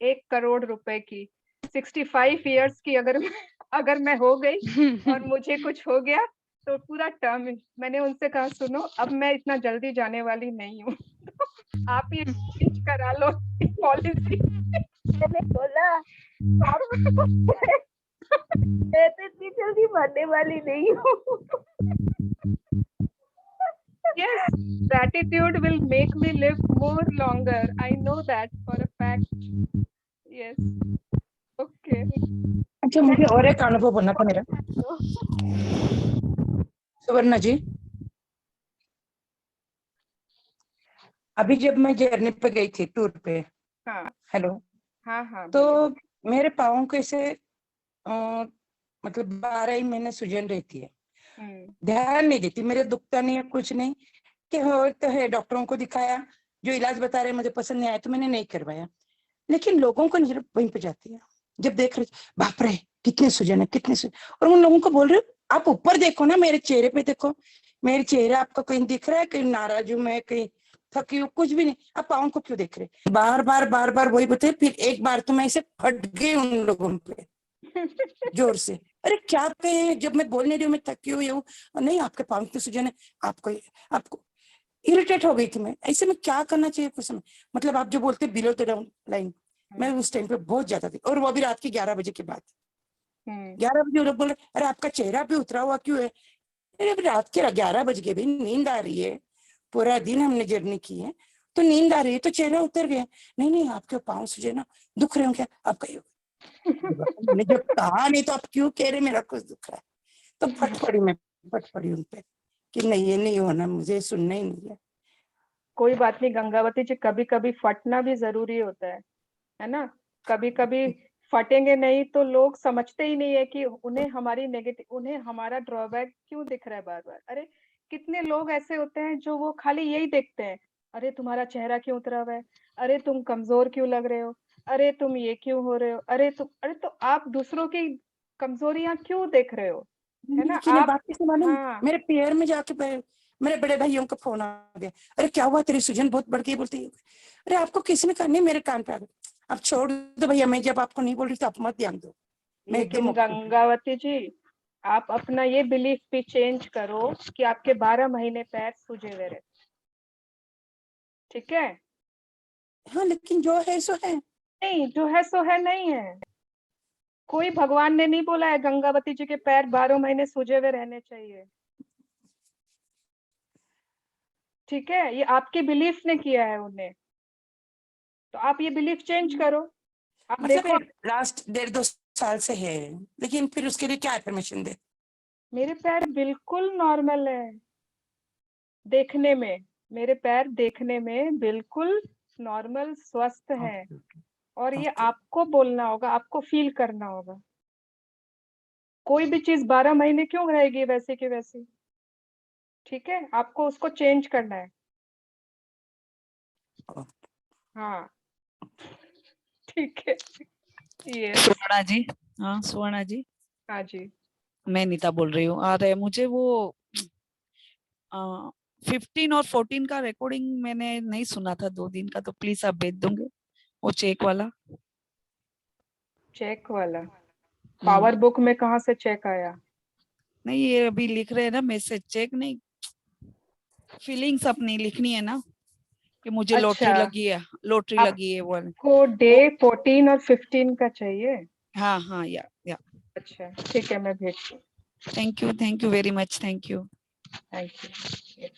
A: 1 करोड़ रुपए की, 65 इयर्स की। अगर मैं हो गई और मुझे कुछ हो गया तो पूरा टर्म। मैंने उनसे कहा सुनो, अब मैं इतना जल्दी जाने वाली नहीं हूँ आप ये चेंज करा लो पॉलिसी। मैंने बोला और मैं तो इतनी जल्दी मरने वाली नहीं हूँ। Yes, gratitude will make me live more longer. I know that for a fact. Yes. Okay.
B: अच्छा, मुझे और एक अनुभव बोलना था मेरा। सुवर्णा जी, अभी जब मैं जर्नी पे गई थी टूर पे,
A: हाँ
B: हेलो,
A: हाँ हाँ
B: तो
A: बोलिए।
B: मेरे पाँव को ऐसे मतलब 12 ही महीने सूजन रहती है। ध्यान नहीं देती, मेरे दुखता नहीं है कुछ नहीं, कि हो तो है, डॉक्टरों को दिखाया, जो इलाज बता रहे मुझे पसंद नहीं आया तो मैंने नहीं करवाया। लेकिन लोगों को नजर वहीं पे जाती है, जब देख रहे बाप रे कितने सूजन है, कितने सूजन, और उन लोगों को बोल रहे आप ऊपर देखो ना, मेरे चेहरे पे देखो, मेरे चेहरे आपको कहीं दिख रहा है, कहीं नाराज हूं मैं, कहीं थकी हूँ, कुछ भी नहीं, आप पाँव को क्यों देख रहे। बार बार वही बताए। फिर एक बार तो मैं ऐसे फट गई उन लोगों पे जोर से, अरे क्या कहे, जब मैं बोलने रही हूँ मैं थकी हुई हूँ, नहीं आपके पाँव की सूजन है, आपको इरिटेट हो गई थी मैं। ऐसे में क्या करना चाहिए कुछ समय, मतलब आप जो बोलते बिलो द लाइन, मैं उस टाइम पे बहुत ज्यादा थी, और वो भी रात के 11 बजे के बाद। 11 बजे लोग बोल रहे अरे आपका चेहरा भी उतरा हुआ क्यों है। अरे रात के 11 बज गए, भी नींद आ रही है, पूरा दिन हमने जर्नी की है तो नींद आ रही है, तो चेहरा उतर गया। नहीं आपके पाँव सूजे ना, दुख रहे हो क्या आपका। मैंने जब कहा नहीं तो आप क्यों कह रहे मेरा कुछ दुख रहा है। तो फट पड़ी उन पे कि नहीं ये नहीं होना, मुझे सुनना ही नहीं है।
A: कोई बात नहीं गंगावती जी, कभी कभी फटना भी जरूरी होता है ना। कभी कभी फटेंगे नहीं तो लोग समझते ही नहीं है कि उन्हें हमारा ड्रॉबैक क्यों दिख रहा है बार बार। अरे कितने लोग ऐसे होते हैं जो वो खाली यही देखते हैं, अरे तुम्हारा चेहरा क्यों उतरा हुआ है, अरे तुम कमजोर क्यों लग रहे हो, अरे तुम ये क्यों हो रहे हो, अरे तो आप दूसरों की कमजोरियां क्यों देख रहे हो, है ना।
B: लेकिन ये बात किसे मालूम,
A: हाँ
B: मेरे पैर में जाके मेरे बड़े भाइयों का फोन आ गया, अरे क्या हुआ तेरी सूजन बहुत बढ़ गई, बोलती है अरे आपको किसी ने कहा, नहीं मेरे कान पे आ गया। अब छोड़ दो भैया, मैं जब आपको नहीं बोल रही तो आप मत ध्यान दो। मैं एकदम
A: लेकिन गंगावती जी, आप अपना ये बिलीफ भी चेंज करो कि आपके 12 महीने पैर सूजे हुए रहे, ठीक है।
B: हाँ लेकिन जो है सो है।
A: नहीं जो है सो है नहीं है, कोई भगवान ने नहीं बोला है गंगावती जी के पैर 12 महीने सूजे हुए रहने चाहिए, ठीक है। ये आपके बिलीफ ने किया है उन्हें, तो आप ये बिलीफ चेंज करो। आप
B: मतलब
A: देखो,
B: लास्ट 1.5-2 साल से है, लेकिन फिर उसके लिए क्या एफर्मेशन दे?
A: मेरे पैर बिल्कुल नॉर्मल है देखने में, मेरे पैर देखने में बिल्कुल नॉर्मल स्वस्थ हैं, और ये
B: ओके।
A: आपको बोलना होगा, आपको फील करना होगा। कोई भी चीज 12 महीने क्यों रहेगी वैसे की वैसी? ठीक है, आपको उसको चेंज करना है। हाँ ठीक है, ये
K: सुवर्णा जी, हाँ सुवर्णा जी,
A: हाँ जी,
K: मैं नीता बोल रही हूँ। और मुझे वो 15 और 14 का रिकॉर्डिंग मैंने नहीं सुना था 2 दिन का, तो प्लीज आप भेज दोगे वो चेक वाला।
A: चेक वाला पावर बुक में कहाँ से चेक आया?
K: नहीं, ये अभी लिख रहे हैं ना मैसेज, चेक नहीं, फीलिंग्स अपनी लिखनी है ना कि मुझे लॉटरी
A: अच्छा,
K: लगी है, लॉटरी लगी है वो।
A: आपको डे 14 और 15 का चाहिए?
K: हाँ हाँ, या
A: अच्छा ठीक है, मैं भेजती हूँ।
K: Thank you very much, thank you.
A: Thank you.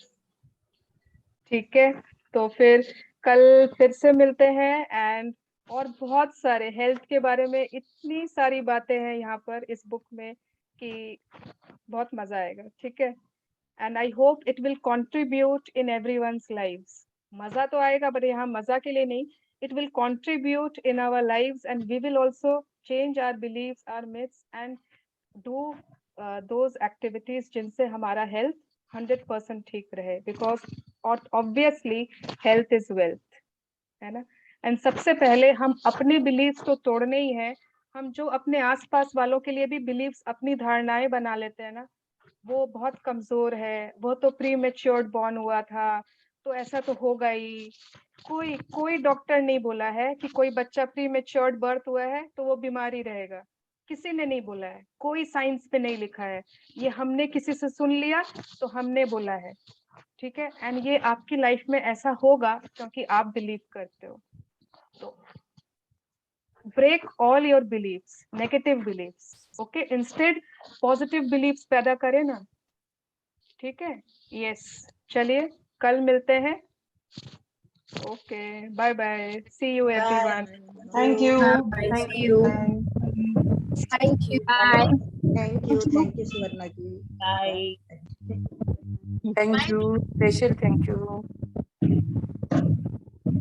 A: ठीक है, तो फिर कल फिर से मिलते हैं, एंड और बहुत सारे हेल्थ के बारे में इतनी सारी बातें हैं यहाँ पर इस बुक में कि बहुत मजा आएगा। ठीक है, and I hope it will contribute in everyone's lives. मजा तो आएगा, बट यहाँ मजा के लिए नहीं, it will contribute in our lives, and we will also change our beliefs, our myths, and do those activities जिनसे हमारा health 100% ठीक रहे, because obviously health is wealth, है ना। एंड सबसे पहले हम अपने बिलीव्स तो तोड़ने ही है, हम जो अपने आसपास वालों के लिए भी बिलीव्स, अपनी धारणाएं बना लेते हैं ना, वो बहुत कमजोर है, वो तो प्री मेच्योर्ड बॉर्न हुआ था तो ऐसा तो होगा ही। कोई डॉक्टर नहीं बोला है कि कोई बच्चा प्री मेच्योर्ड बर्थ हुआ है तो वो बीमारी रहेगा, किसी ने नहीं बोला है, कोई साइंस पे नहीं लिखा है, ये हमने किसी से सुन लिया तो हमने बोला है। ठीक है, एंड ये आपकी लाइफ में ऐसा होगा क्योंकि आप बिलीव करते हो। तो break all your believes, negative believes, okay, instead positive believes पैदा करें ना। ठीक है, यस, चलिए कल मिलते हैं। Okay, bye bye, see you everyone.
I: Thank you,
C: Bye.
I: Thank
C: See
I: you,
C: you. Thank you. Bye.
I: Thank you Suvarna ji.
E: Bye.
B: Thank you special, thank you.